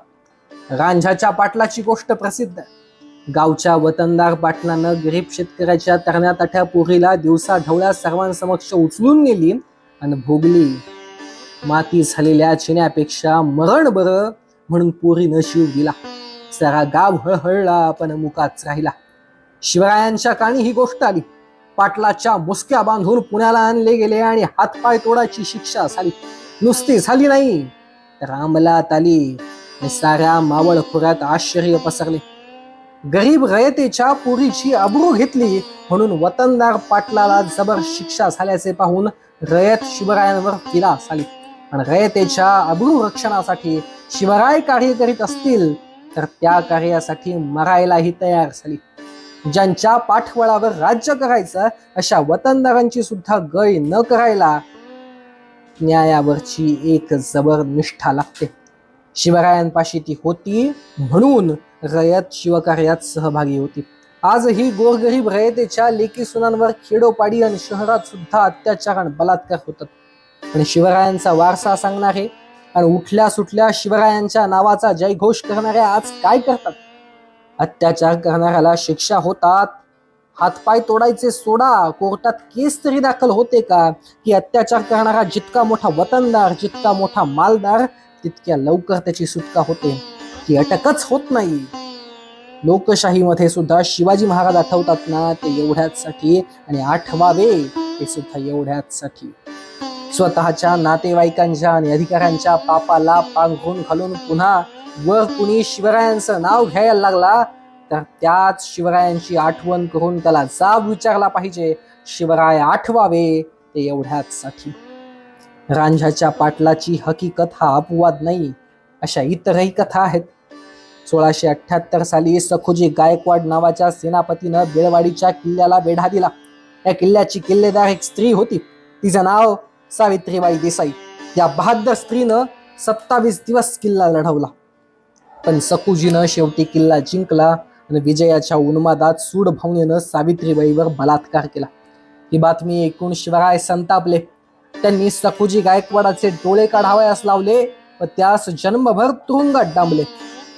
रांझाच्या पाटलाची गोष्ट प्रसिद्ध आहे. गावच्या वतनदार पाटलानं गरीब शेतकऱ्याच्या तरण्या ताठ्या पोरीला दिवसा ढवळ्या सर्वांसमक्ष उचलून नेली आणि भोगली. माती झालेल्या चिण्यापेक्षा मरण बरं म्हणून पोरीनं शिव दिला. सारा गाव हळहळला पण मुकाच राहिला. शिवरायांच्या कानी ही गोष्ट आली. पाटलाच्या मुसक्या बांधून पुण्याला आणले गेले आणि हातपाय तोडाची शिक्षा झाली. नुसती झाली नाही तर अंमलात आली. साऱ्या मावळ खोऱ्यात आश्चर्य पसरले. गरीब रयतेच्या पोरीची अब्रू घेतली म्हणून वतनदार पाटलाला जबर शिक्षा झाल्याचे पाहून रयत शिवरायांवर फिदा झाली. आणि रयतेच्या अब्रू रक्षणासाठी शिवराय कार्य करीत असतील तर त्या कार्यासाठी मरायलाही तयार झाली. ज्यांच्या पाठबळावर राज्य करायचं अशा वतनदारांची सुद्धा गय न करायला न्यायावरची एक जबर निष्ठा लागते. शिवरायांपाशी ती होती म्हणून रयत शिवकार्यात सहभागी होती. आजही गोरगरीब रयतेच्या लेकी सुनांवर खेडोपाडी आणि शहरात सुद्धा अत्याचार आणि बलात्कार होतात. आणि शिवरायांचा वारसा सांगणारे आणि उठल्या सुटल्या शिवरायांच्या नावाचा जयघोष करणारे आज काय करतात? अत्याचार करणाऱ्याला शिक्षा होतात. हातपाय तोडायचे सोडा, कोर्टात केस तरी दाखल होते का? की अत्याचार करणारा जितका मोठा वतनदार, जितका मोठा मालदार, तितक्या लवकर त्याची सुटका होते की अटकच होत नाही. लोकशाहीमध्ये सुद्धा शिवाजी महाराज आठवतात ना, ते एवढ्याचसाठी आणि आठवावे ते सुद्धा एवढ्याचसाठी. स्वतःच्या नातेवाईकांच्या आणि अधिकाऱ्यांच्या पापाला पांघरून घालून पुन्हा वर कुणी शिवरायांचं नाव घ्यायला लागला तर त्याच शिवरायांची आठवण करून त्याला जाब विचारला पाहिजे. शिवराय आठवावे ते एवढ्याचसाठी. रांझाच्या पाटलाची हकीकत हा अपवाद नाही. अशा इतरही कथा आहेत. 1678 साली सखोजी गायकवाड नावाच्या सेनापतीनं बेळवाडीच्या किल्ल्याला वेढा दिला. या किल्ल्याची किल्लेदार एक स्त्री होती. तिचं नाव सावित्रीबाई देसाई. या बहादर स्त्रीनं 27 दिवस किल्ला लढवला. पण सखुजीनं शेवटी किल्ला जिंकला आणि विजयाच्या उन्मादात सूड भावनेनं सावित्रीबाईवर बलात्कार केला. ही बातमी ऐकून शिवराय संतापले. त्यांनी सखुजी गायकवाडाचे डोळे काढावयास लावले व त्यास जन्मभर तुरुंगात डांबले.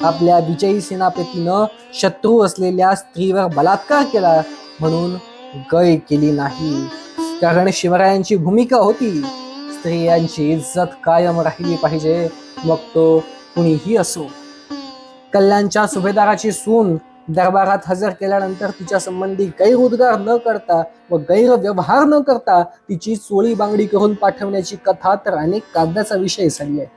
आपल्या विजयी सेनापतीनं शत्रू असलेल्या स्त्रीवर बलात्कार केला म्हणून गय केली नाही. कारण शिवरायांची भूमिका होती स्त्रियांची इज्जत कायम राहिली पाहिजे, मग तो कुणीही असो. कल्याणच्या सुभेदाराची सून दरबारात हजर केल्यानंतर तिच्या संबंधी गैरउद्गार न करता व गैरव्यवहार न करता तिची चोळी बांगडी करून पाठवण्याची कथा तर अनेक काव्याचा विषय झाली आहे.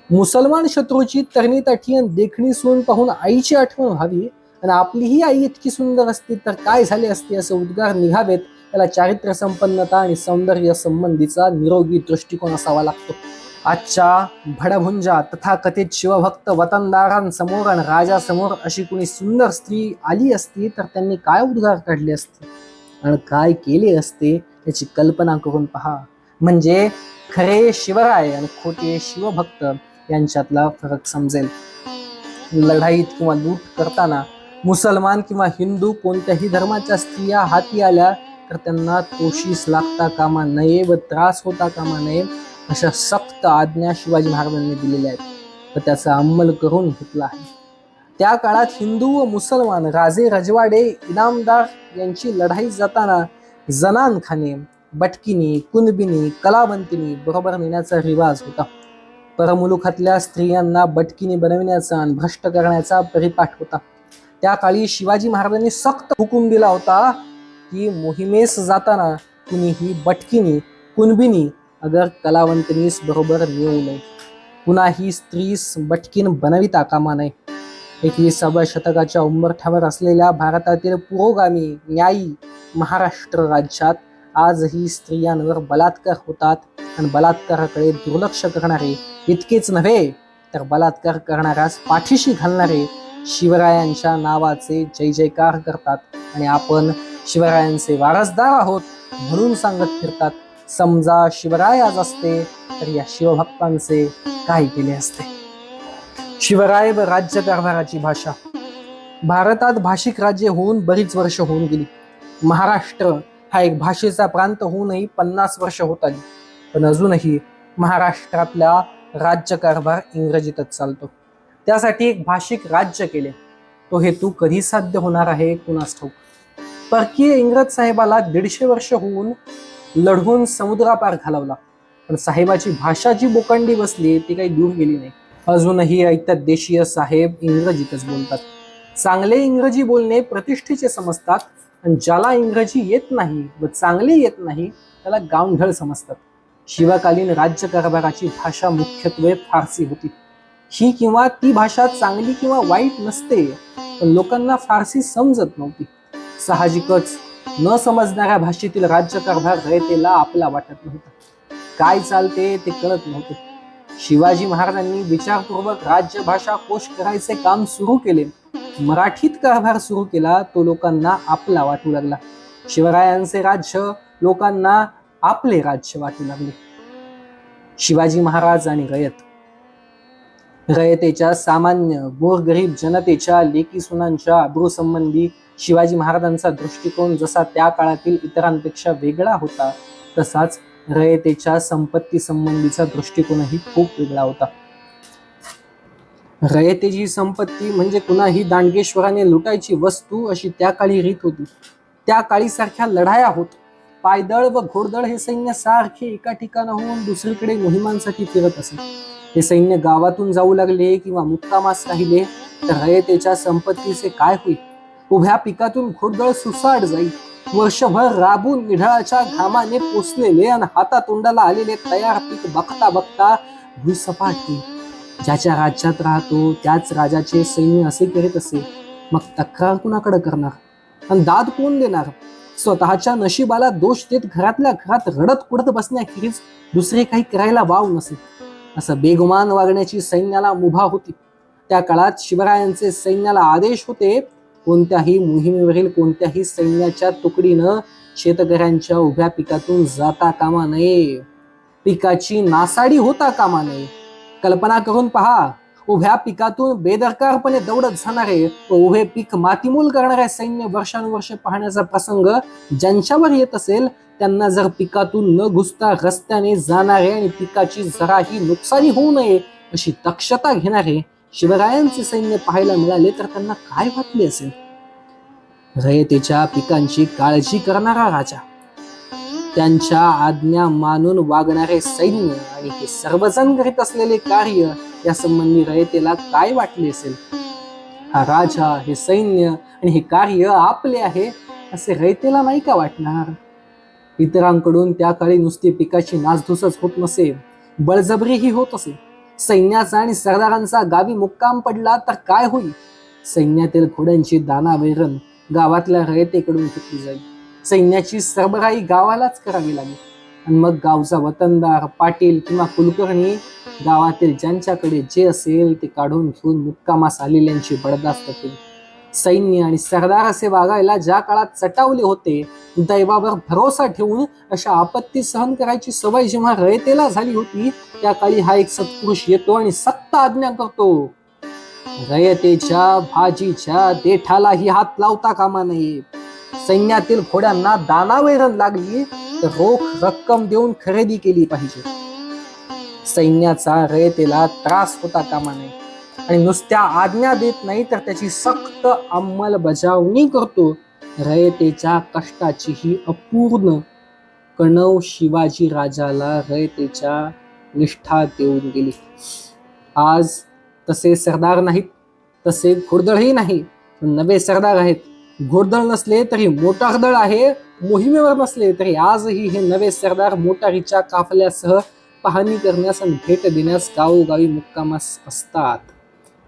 मुसलमान शत्रूची तरणी तठी आणि देखणी सून पाहून आईची आठवण व्हावी आणि आपलीही आई इतकी सुंदर असती तर काय झाले असते असे उद्गार निघावेत. त्याला चारित्र्य संपन्नता आणि सौंदर्य संबंधीचा निरोगी दृष्टिकोन असावा लागतो. आजच्या भडभुंजा तथाकथित शिवभक्त वतनदारांसमोर आणि राजासमोर अशी कुणी सुंदर स्त्री आली असती तर त्यांनी काय उद्गार काढले असते आणि काय केले असते याची कल्पना करून पहा. म्हणजे खरे शिवराय आणि खोटे शिवभक्त यांच्यातला फरक समजेल. लढाईत किंवा लूट करताना मुसलमान किंवा हिंदू कोणत्याही धर्माच्या स्त्रिया हाती आल्या तर त्यांना तोशीस लागता कामा नये व त्रास होता कामा नये अशा सक्त आज्ञा शिवाजी महाराजांनी दिलेल्या आहेत व त्याचा अंमल करून घेतला आहे. त्या काळात हिंदू व मुसलमान राजे रजवाडे इनामदार यांची लढाई जाताना जनानखाने, बटकिनी, कुणबिनी, कलावंतिनी बरोबर नेण्याचा रिवाज होता. परमुलुखातल्या स्त्रियांना बटकिनी बनविण्याचा आणि भ्रष्ट करण्याचा परिपाठ होता. त्या काळी शिवाजी महाराजांनी सक्त हुकूम दिला होता की मोहिमेस जाताना कुणीही बटकिनी, कुणबिनी अगर कलावंतनीस बरोबर नेऊ नये. कुणाही स्त्रीस बटकीन बनविता कामा नये. 21व्या शतकाच्या उंबरठ्यावर असलेल्या भारतातील पुरोगामी न्यायी महाराष्ट्र राज्यात आजही स्त्रियांवर बलात्कार होतात आणि बलात्काराकडे दुर्लक्ष करणारे इतकेच नव्हे तर बलात्कार करणाऱ्यास पाठीशी घालणारे शिवरायांच्या नावाचे जय जयकार करतात आणि आपण शिवरायांचे वारसदार आहोत म्हणून सांगत फिरतात. समजा शिवराय आज असते तर या शिवभक्तांचे काय केले असते. शिवराय व राज्यकारभाराची भाषा. भारतात भाषिक राज्य होऊन बरीच वर्ष होऊन गेली. महाराष्ट्र हा एक भाषेचा प्रांत होऊनही 50 वर्ष होत आली, पण अजूनही महाराष्ट्रातला राज्यकारभार इंग्रजीतच चालतो. त्यासाठी एक भाषिक राज्य केले. तो हेतू कधी साध्य होणार आहे कुणास ठाऊक. परकीय इंग्रज साहेबाला 150 वर्ष होऊन लढवून समुद्रापार घालवला, पण साहेबाची भाषा जी बोकांडी बसली ती काही दूर गेली नाही. अजूनही ऐकतात देशीय साहेब इंग्रजीतच बोलतात. चांगले इंग्रजी बोलणे प्रतिष्ठेचे समजतात आणि ज्याला इंग्रजी येत नाही व चांगले येत नाही त्याला गावढळ समजतात. शिवकालीन राज्यकारभाराची भाषा मुख्यत्वे फारसी होती. ही किंवा ती भाषा चांगली किंवा वाईट नसते, पण लोकांना फारसी समजत नव्हती. साहजिकच न समजणाऱ्या भाषेतील राज्यकारभार रयतेला आपला वाटत नव्हता. काय चालते ते कळत नव्हते. शिवाजी महाराजांनी विचारपूर्वक राज्यभाषा कोश करायचे काम सुरू केले. मराठीत कारभार सुरू केला तो लोकांना आपला वाटू लागला. शिवरायांचे राज्य लोकांना आपले राज्य वाटू लागले. शिवाजी महाराज आणि रयतेच्या सामान्य गोरगरीब जनतेच्या लेकी सुनांच्या अब्रूसंबंधी शिवाजी महाराजांचा दृष्टिकोन जसा त्या काळातील इतरांपेक्षा वेगळा होता तसाच रयतेच्या संपत्ती संबंधीचा दृष्टिकोनही खूप वेगळा होता. रयतेची संपत्ती म्हणजे कुणाही दांडगेश्वराने लुटायची वस्तू अशी त्या काळी रीत होती. त्या काळी सारख्या लढाया होत. पायदळ व घोडदळ हे सैन्य सारखे एका ठिकाणाहून दुसरीकडे मोहिमांसाठी फिरत असे. हे सैन्य गावातून जाऊ लागले किंवा मुक्कामास राहिले तर रयतेच्या संपत्तीचे काय होईल. उभ्या पिकातून घोडदळ सुसाट जाईल. वर्षभर राबून निढळाच्या घामाने पोचलेले आणि हातातोंडाला आलेले तयार पीक बघता बघता भुईसपाट होईल. ज्याच्या राज्यात राहतो त्याच राजाचे सैन्य असे करीत असे. मग तक्रार कुणाकडे करणार आणि दाद कोण देणार. स्वतःच्या नशिबाला दोष देत घरातल्या घरात रडत कुडत बसण्याखेरीज दुसरे काही करायला वाव नसे. असं बेगुमान वागण्याची सैन्याला मुभा होती. त्या काळात शिवरायांचे सैन्याला आदेश होते कोणत्याही मोहिमेवरील कोणत्याही सैन्याच्या तुकडीनं शेतकऱ्यांच्या उभ्या पिकातून जाता कामा नये. पिकाची नासाडी होता कामा नये. कल्पना करून पहा, उभ्या पिकातून बेदरकारपणे दौडत जाणारे व उभे पीक मातीमूल करणारे सैन्य वर्षानुवर्ष पाहण्याचा प्रसंग ज्यांच्यावर येत असेल त्यांना जर पिकातून न घुसता रस्त्याने जाणारे आणि पिकाची जराही नुकसानी होऊ नये अशी दक्षता घेणारे शिवरायांचे सैन्य पाहायला मिळाले तर त्यांना काय वाटले असेल. रयतेच्या पिकांची काळजी करणारा राजा, त्यांच्या आज्ञा मानून वागणारे सैन्य आणि हे सर्वजण करीत असलेले कार्य या संबंधी रयतेला काय वाटले असेल. हा राजा, हे सैन्य आणि हे कार्य आपले आहे असे रयतेला नाही का वाटणार? इतरांकडून त्या काळी नुसती पिकाची नासधूसच होत नसे, बळजबरीही होत असे. सैन्याचा आणि सरदारांचा गावी मुक्काम पडला तर काय होईल? सैन्यातील घोड्यांची दाना वैरण गावातल्या रयतेकडून घेतली जाईल. सैन्याची सरबराई गावालाच करावी लागेल. आणि मग गावचा वतनदार, पाटील किंवा कुलकर्णी गावातील ज्यांच्याकडे जे असेल ते काढून घेऊन मुक्कामास आलेल्यांची बडदास्त केली. सैन्य आणि सरदार असे वागायला ज्या काळात चटावले होते, दैवावर भरोसा ठेवून अशा आपत्ती सहन करायची सवय जेव्हा रयतेला झाली होती, त्या काळी हा एक सत्पुरुष येतो आणि सक्त आज्ञा करतो, रयतेच्या भाजीच्या देठालाही हात लावता कामा नये. सैन्यातील घोड्यांना दाना वैरण लागली तर रोख रक्कम देऊन खरेदी केली पाहिजे. सैन्याचा रयतेला त्रास होता कामा नये आणि नुसत्या आज्ञा देत नाही तर त्याची सक्त अंमलबजावणी करतो. रयतेच्या कष्टाची ही अपूर्ण कणव शिवाजी राजाला रयतेच्या निष्ठा देऊन गेली. आज तसे सरदार नाहीत, तसे घोडदळही नाही, पण नवे सरदार आहेत. घोडदळ नसले तरी मोटारदळ आहे, मोहिमेवर नसले तरी आजही हे नवे सरदार मोटारीच्या काफल्यासह पाहणी करण्यास आणि भेट देण्यास गावोगावी मुक्कामास असतात.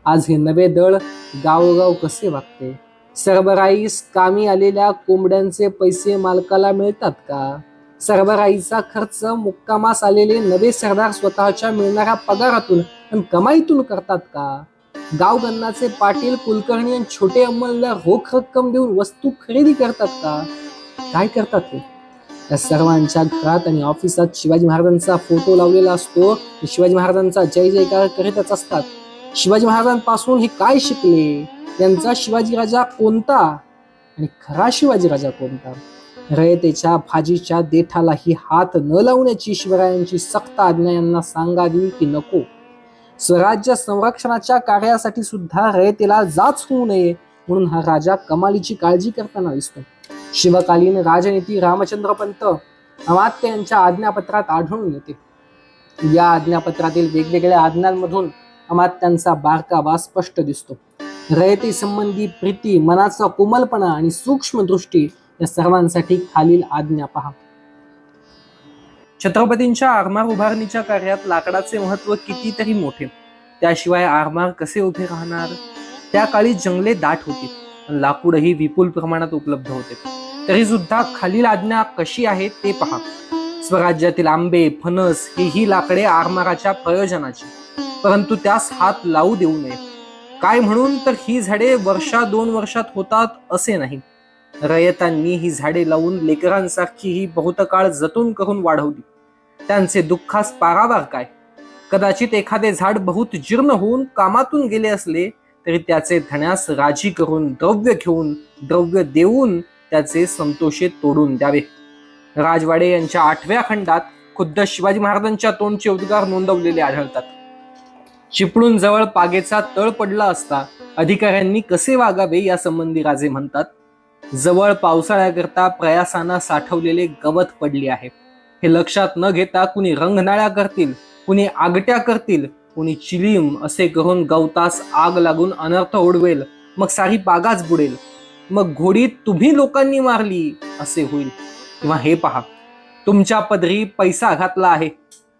आज हे नवे दळ गावोगाव कसे वागते? सरबराईस कामी आलेल्या कोंबड्यांचे पैसे मालकाला मिळतात का? सरबराईचा खर्च मुक्कामास आलेले नवे सरदार स्वतःच्या मिळणाऱ्या पगारातून आणि कमाईतून करतात का? गावगन्नाचे पाटील, कुलकर्णी आणि छोटे अंमलदार रोख रक्कम देऊन वस्तू खरेदी करतात का? काय करतात हे? या सर्वांच्या घरात आणि ऑफिसात शिवाजी महाराजांचा फोटो लावलेला असतो. शिवाजी महाराजांचा जय जयकार करीतच असतात. शिवाजी महाराजांपासून हे काय शिकले? यांचा शिवाजी राजा कोणता आणि खरा शिवाजी राजा कोणता? रयतेच्या भाजीच्या देठालाही हात न लावण्याची शिवरायांची सक्त आज्ञा यांना सांगावी की नको? स्वराज्य संरक्षणाच्या कार्यासाठी सुद्धा रयतेला जाच होऊ नये म्हणून हा राजा कमालीची काळजी करताना दिसतो. शिवकालीन राजनीती रामचंद्र पंत अमात्य यांच्या आज्ञापत्रात आढळून येते. या आज्ञापत्रातील वेगवेगळ्या आज्ञांमधून अमात्यांचा बारकावा स्पष्ट दिसतो. रयते संबंधी प्रीती, मनाचा कोमलपणा आणि सूक्ष्म दृष्टी या सर्वांसाठी खालील आज्ञा पहा. छत्रपतींच्या आरमार उभारणीच्या कार्यात लाकडाचे महत्व कितीतरी मोठे. त्याशिवाय आरमार कसे उभे राहणार? त्या काळी जंगले दाट होती, लाकूडही विपुल प्रमाणात उपलब्ध होते. तरी सुद्धा खालील आज्ञा कशी आहे ते पहा. स्वराज्यातील आंबे, फणस ही लाकडे आरमाराच्या प्रयोजनाची, परंतु त्यास हात लावू देऊ नये. काय म्हणून तर ही झाडे वर्षा 2 वर्षात होतात असे नाही. रयतांनी ही झाडे लावून लेकरांसारखी ही बहुत काळ जतन करून वाढवली. त्यांचे दुःखास पारावार काय? कदाचित एखादे झाड बहुत जीर्ण होऊन कामातून गेले असले तरी त्याचे धण्यास राजी करून द्रव्य घेऊन, द्रव्य देऊन त्याचे संतोषे तोडून द्यावे. राजवाडे यांच्या 8व्या खंडात खुद्द शिवाजी महाराजांच्या तोंडचे उद्गार नोंदवलेले आढळतात. चिपळूण जवळ पागेचा तळ पडला असता अधिकाऱ्यांनी कसे वागावे यासंबंधी राजे म्हणतात, जवळ पावसाळ्याकरता प्रयासाना साठवलेले गवत पडले आहे. हे लक्षात न घेता कुणी रंगनाळ्या करतील, कुणी आगट्या करतील, कुणी चिलीम असे करून गवतास आग लागून अनर्थ ओढवेल, मग सारी बागाच बुडेल. मग घोडी तुम्ही लोकांनी मारली असे होईल. किंवा हे पहा, तुमच्या पदरी पैसा घातला आहे,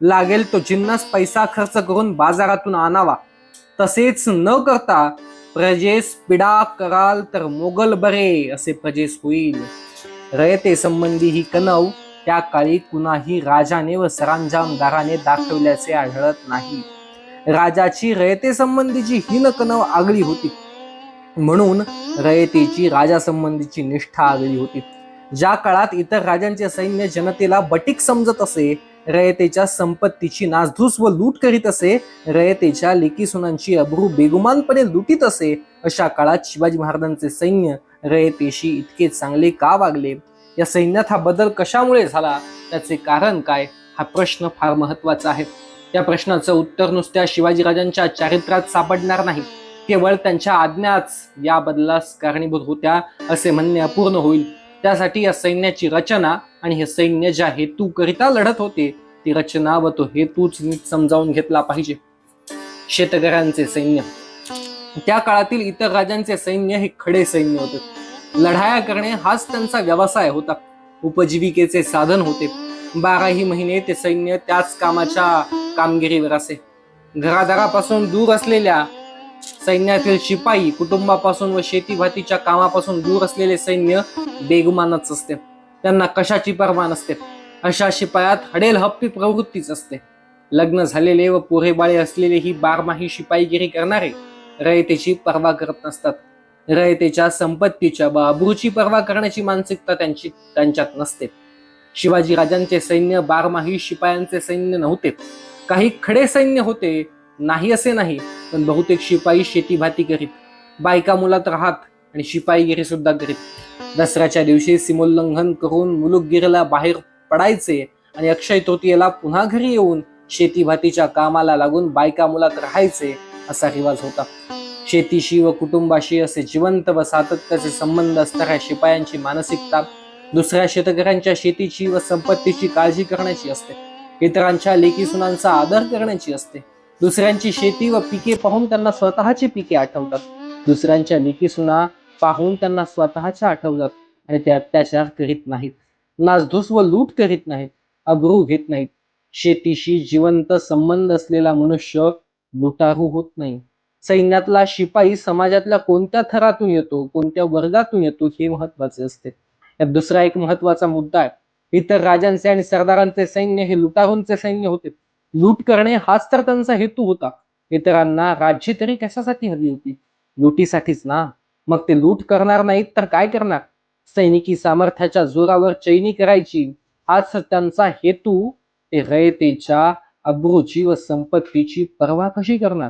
लागेल तो जिन्नस पैसा खर्च करून बाजारातून आणावा. तसेच न करता प्रजेस पिडा कराल तर मोगल बरे असे प्रजेस होईल. रयते संबंधी ही कणव त्या काळी कुणाही राजाने व सरंजामदाराने दाखवल्याचे आढळत नाही. राजाची रयते संबंधीची हीन कणव आगळी होती, म्हणून रयतेची राजा संबंधीची निष्ठा आगळी होती. ज्या काळात इतर राजांचे सैन्य जनतेला बटीक समजत असे, रयतेच्या संपत्तीची नासधूस व लूट करीत असे, रयतेच्या लेकीसुनांची अब्रू बेगुमानपणे लुटीत असे, अशा काळात शिवाजी महाराजांचे सैन्य रयतेशी इतके चांगले का वागले? या सैन्यात हा बदल कशामुळे झाला? त्याचे कारण काय? हा प्रश्न फार महत्वाचा आहे. या प्रश्नाचं उत्तर नुसत्या शिवाजीराजांच्या चारित्र्यात सापडणार नाही. केवळ त्यांच्या आज्ञाच या बदलास कारणीभूत होत्या असे म्हणणे अपूर्ण होईल. त्यासाठी या सैन्याची रचना आणि हे सैन्य ज्या हेतूकरिता लढत होते ती रचना व तो हेतूच नीट समजावून घेतला पाहिजे. शेतकऱ्यांचे सैन्य. त्या काळातील इतर राजांचे सैन्य हे खडे सैन्य होते. लढाया करणे हाच त्यांचा व्यवसाय होता, उपजीविकेचे साधन होते. 12ही महिने ते सैन्य त्याच कामगिरीवर असे. घरादारापासून दूर असलेल्या सैन्यातील शिपाई, कुटुंबापासून व शेतीभातीच्या कामापासून दूर असलेले सैन्य बेगुमानच असते. त्यांना कशाची पर्वा नसते. अशा शिपायात हडेलहप्पी प्रवृत्तीच असते. लग्न झालेले व पोरेबाळे असलेले ही बारमाही शिपाईगिरी करणारे रयतेची पर्वा करत नसतात. रयतेच्या संपत्तीच्या व अब्रूची पर्वा करण्याची मानसिकता त्यांच्यात नसते. शिवाजी राजांचे सैन्य बारमाही शिपायांचे सैन्य नव्हते. काही खडे सैन्य होते, नाही असे नाही, पण बहुतेक शिपाई शेतीभाती करीत, बायका मुलात राहत आणि शिपाईगिरी सुद्धा करीत. दसऱ्याच्या दिवशी सीमोल्लंघन करून मुलुकगिरीला बाहेर पडायचे आणि अक्षय तृतीयेला पुन्हा घरी येऊन शेतीभातीच्या कामाला लागून बायका मुलात राहायचे असा रिवाज होता. शेतीशी व कुटुंबाशी असे जिवंत व सातत्याचे संबंध असणाऱ्या शिपायांची मानसिकता दुसऱ्या शेतकऱ्यांच्या शेतीची व संपत्तीची काळजी करण्याची असते. इतरांच्या लेकी सुनांचा आदर करण्याची असते. दुसऱ्यांची शेती व पिके पाहून त्यांना स्वतःची पिके आठवतात. दुसऱ्यांच्या लेकी सुना पाहून त्यांना स्वतःच्या आठवतात आणि ते अत्याचार करीत नाहीत, नासधूस व लूट करीत नाहीत, अब्रू घेत नाहीत. शेतीशी जिवंत संबंध असलेला मनुष्य लुटारू होत नाही. सैन्यातला शिपाई समाजातल्या कोणत्या थरातून येतो, कोणत्या वर्गातून येतो हे महत्वाचे असते. यात दुसरा एक महत्वाचा मुद्दा आहे. इतर राजांचे आणि सरदारांचे सैन्य हे लुटारूंचे सैन्य होते. लूट करणे हाच तर त्यांचा हेतू होता. इतरांना राज्य तरी कशासाठी हवी होती? लुटीसाठीच ना. मग ते लूट करणार नाहीत तर काय करणार? सैनिकी सामर्थ्याच्या जोरावर चैनी करायची हाच त्यांचा हेतू. ते रयतेच्या अब्रूची व संपत्तीची पर्वा कशी करणार?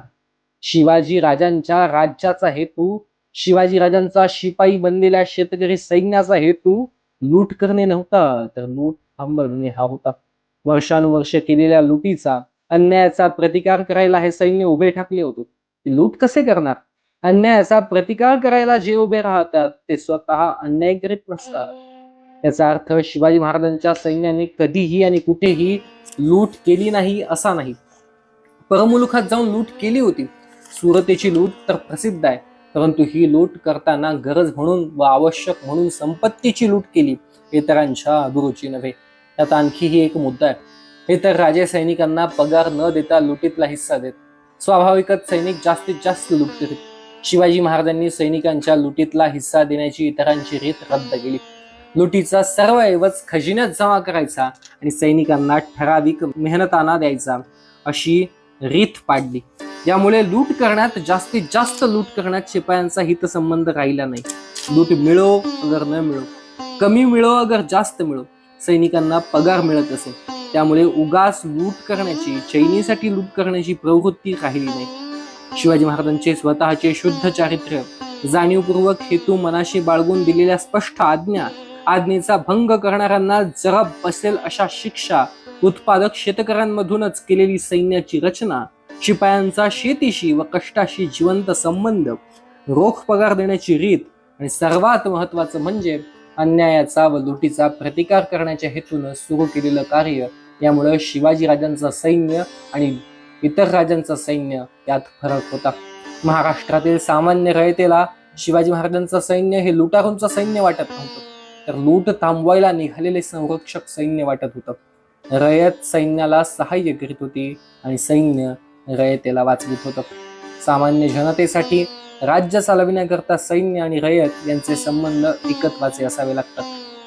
शिवाजी राजांच्या राज्याचा हेतू, शिवाजी राजांचा शिपाई बनलेल्या शेतकरी सैन्याचा हेतू लूट करणे नव्हता, तर लूट थांबवणे हा होता. वर्षानुवर्ष केलेल्या लुटीचा, अन्यायाचा प्रतिकार करायला हे सैन्य उभे ठाकले होते. लूट कसे करणार? अन्यायाचा प्रतिकार करायला जे उभे राहतात ते स्वतः अन्याय करीत नसतात. याचा अर्थ शिवाजी महाराजांच्या सैन्याने कधीही आणि कुठेही लूट केली नाही असा नाही. परमुलुखात जाऊन लूट केली होती. सुरतेची लूट तर प्रसिद्ध आहे, परंतु ही लूट करताना गरज म्हणून व आवश्यक म्हणून संपत्तीची लूट केली, इतरांच्या अब्रूची नव्हे. त्यात आणखीही एक मुद्दा आहे. हे तर राजे सैनिकांना पगार न देता लुटीतला हिस्सा देत. स्वाभाविकच सैनिक जास्तीत जास्त लूट करीत. शिवाजी महाराजांनी सैनिकांच्या लुटीतला हिस्सा देण्याची इतरांची रीत रद्द केली. लुटीचा सर्व ऐवज खजिन्यात जमा करायचा आणि सैनिकांना ठराविक मेहनताना द्यायचा अशी रीत पाडली. यामुळे लूट करण्यात, जास्तीत जास्त लूट करण्यात शिपायांचा हितसंबंध राहिला नाही. लूट मिळो अगर न मिळो, कमी मिळो अगर जास्त मिळो, सैनिकांना पगार मिळत असे. त्यामुळे उगाच लूट करण्याची, चैनीसाठी लूट करण्याची प्रवृत्ती राहिली नाही. शिवाजी महाराजांचे स्वतःचे शुद्ध चारित्र्य, जाणीवपूर्वक हेतू मनाशी बाळगून दिलेल्या स्पष्ट आज्ञेचा भंग करणाऱ्यांना जरब बसेल अशा शिक्षा, उत्पादक शेतकऱ्यांमधूनच केलेली सैन्याची रचना, शिपायांचा शेतीशी व कष्टाशी जिवंत संबंध, रोख पगार देण्याची रीत आणि सर्वात महत्वाचं म्हणजे अन्यायाचा व लुटीचा प्रतिकार करण्याच्या हेतून सुरू केलेलं कार्य, यामुळे शिवाजी राजांचं सैन्य आणि इतर राजांचं सैन्य यात फरक होता. महाराष्ट्रातील सामान्य रयतेला शिवाजी महाराजांचं सैन्य हे लुटारूंचं सैन्य वाटत नव्हतं, तर लूट थांबवायला निघालेले संरक्षक सैन्य वाटत होतं. रयत सैन्याला सहाय्य करीत होती आणि सैन्य रयतेला वाचवित होतं. सामान्य जनतेसाठी राज्य चालविण्याकरता सैन्य आणि रयत यांचे संबंध एकत्वाचे असावे लागतात.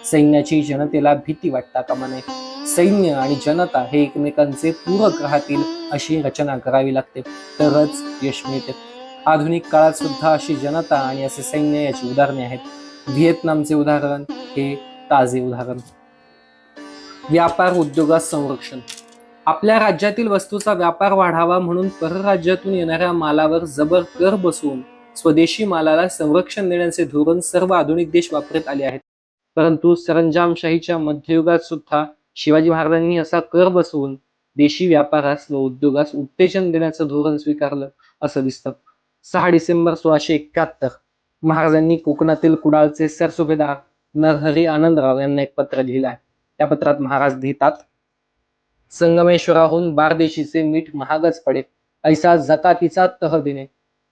सैन्याची जनतेला भीती वाटता कामा नये. सैन्य आणि जनता हे एकमेकांचे पूरक राहतील अशी रचना करावी लागते, तरच यश मिळते. आधुनिक काळात सुद्धा अशी जनता आणि असे सैन्य याची उदाहरणे आहेत. व्हिएतनामचे उदाहरण हे ताजे उदाहरण. व्यापार उद्योगात संरक्षण. आपल्या राज्यातील वस्तूचा व्यापार वाढावा म्हणून परराज्यातून येणाऱ्या मालावर जबर कर बसवून स्वदेशी मालाला संरक्षण देण्याचे धोरण सर्व आधुनिक देश वापरत आले आहेत. परंतु सरंजामशाहीच्या मध्ययुगात सुद्धा शिवाजी महाराजांनी असा कर बसवून देशी व्यापारास व उद्योगास उत्तेजन देण्याचं धोरण स्वीकारलं असं दिसतं. 6 डिसेंबर 1671 महाराजांनी कोकणातील कुडाळचे सरसुभेदार नरहरी आनंदराव यांना एक पत्र लिहिलं आहे. त्या पत्रात महाराज लिहितात, संगमेश्वराहून बारदेशीचे मीठ महागच पडे, ऐसा जकातीचा तह देणे.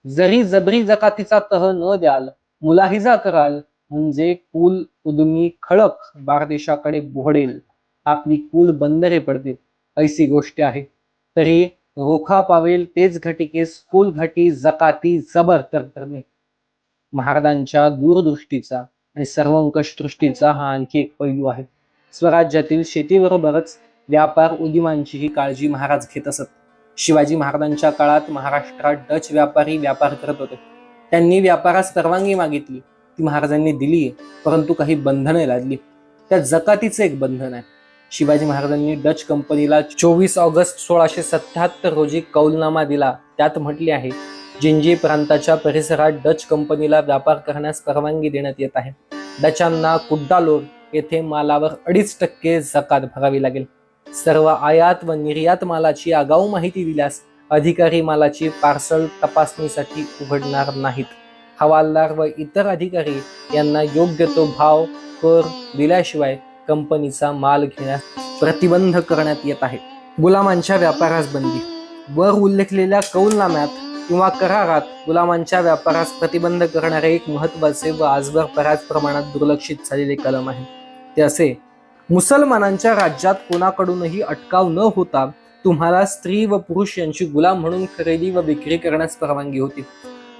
जरी जबरी जकातीचा तह न द्याल, मुलाहिजा कराल, म्हणजे कुल उदमी खळक बारदेशाकडे बोहडेल, आपली कुल बंदरे पडतील, ऐसी गोष्ट आहे. तरी रोखा पावेल तेच घटिकेस कुल घटी जकाती जबर करणे. महाराजांच्या दूरदृष्टीचा आणि सर्वंकष दृष्टीचा हा आणखी एक पैलू आहे. स्वराज्यातील शेतीबरोबरच व्यापार उद्यमांचीही काळजी महाराज घेत असत. शिवाजी महाराजांच्या काळात महाराष्ट्रात डच व्यापारी व्यापार करत होते. त्यांनी व्यापारास परवानगी मागितली, ती महाराजांनी दिली, परंतु काही बंधने लादली. त्या जकातीचे एक बंधन आहे. शिवाजी महाराजांनी डच कंपनीला 24 ऑगस्ट 1677 रोजी कौलनामा दिला. त्यात म्हटले आहे, जिंजी प्रांताच्या परिसरात डच कंपनीला व्यापार करण्यास परवानगी देण्यात येत आहे. डचांना कुड्डालोर येथे मालावर 2.5% जकात भरावी लागेल. सर्व आयात व निर्यात मालाची आगाऊ माहिती दिल्यास अधिकारी मालाची पार्सल तपासणीसाठी उघडणार नाहीत. हवालदार व इतर अधिकारी यांना योग्य तो भाव कर दिल्याशिवाय कंपनीचा माल घेण्यास प्रतिबंध करण्यात येत आहे. गुलामांच्या व्यापारास बंदी. वर उल्लेखलेल्या कौलनाम्यात किंवा करारात गुलामांच्या व्यापारास प्रतिबंध करणारे एक महत्वाचे व आजवर बऱ्याच प्रमाणात दुर्लक्षित झालेले कलम आहे. ते असे: मुसलमानांच्या राज्यात कोणाकडूनही अटकाव न होता तुम्हाला स्त्री व पुरुष यांची गुलाम म्हणून खरेदी व विक्री करण्यास परवानगी होती,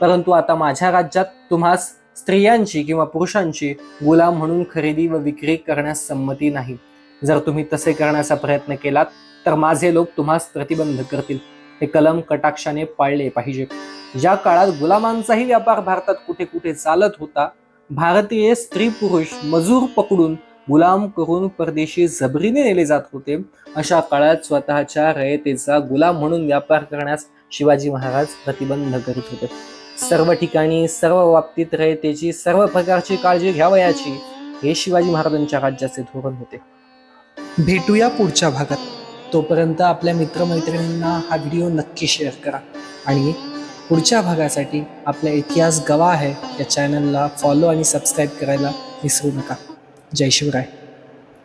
परंतु आता माझ्या राज्यात तुम्हास स्त्रियांची किंवा पुरुषांची गुलाम म्हणून खरेदी व विक्री करण्यास संमती नाही. जर तुम्ही तसे करण्याचा प्रयत्न केलात तर माझे लोक तुम्हास प्रतिबंध करतील. हे कलम कटाक्षाने पाळले पाहिजे. ज्या काळात गुलामांचाही व्यापार भारतात कुठे कुठे चालत होता, भारतीय स्त्री पुरुष मजूर पकडून गुलाम करून परदेशी जबरीने नेले जात होते, अशा काळात स्वतःच्या रयतेचा गुलाम म्हणून व्यापार करण्यास शिवाजी महाराज प्रतिबंध करीत होते. सर्व ठिकाणी सर्व बाबतीत रयतेची सर्व प्रकारची काळजी घ्यावयाची, हे शिवाजी महाराजांच्या राज्याचे धोरण होते. भेटूया पुढच्या भागात. तोपर्यंत आपल्या मित्रमैत्रिणींना हा व्हिडिओ नक्की शेअर करा आणि पुढच्या भागासाठी आपल्या इतिहास गवा आहे या चॅनलला फॉलो आणि सबस्क्राईब करायला विसरू नका. जय शिवराय.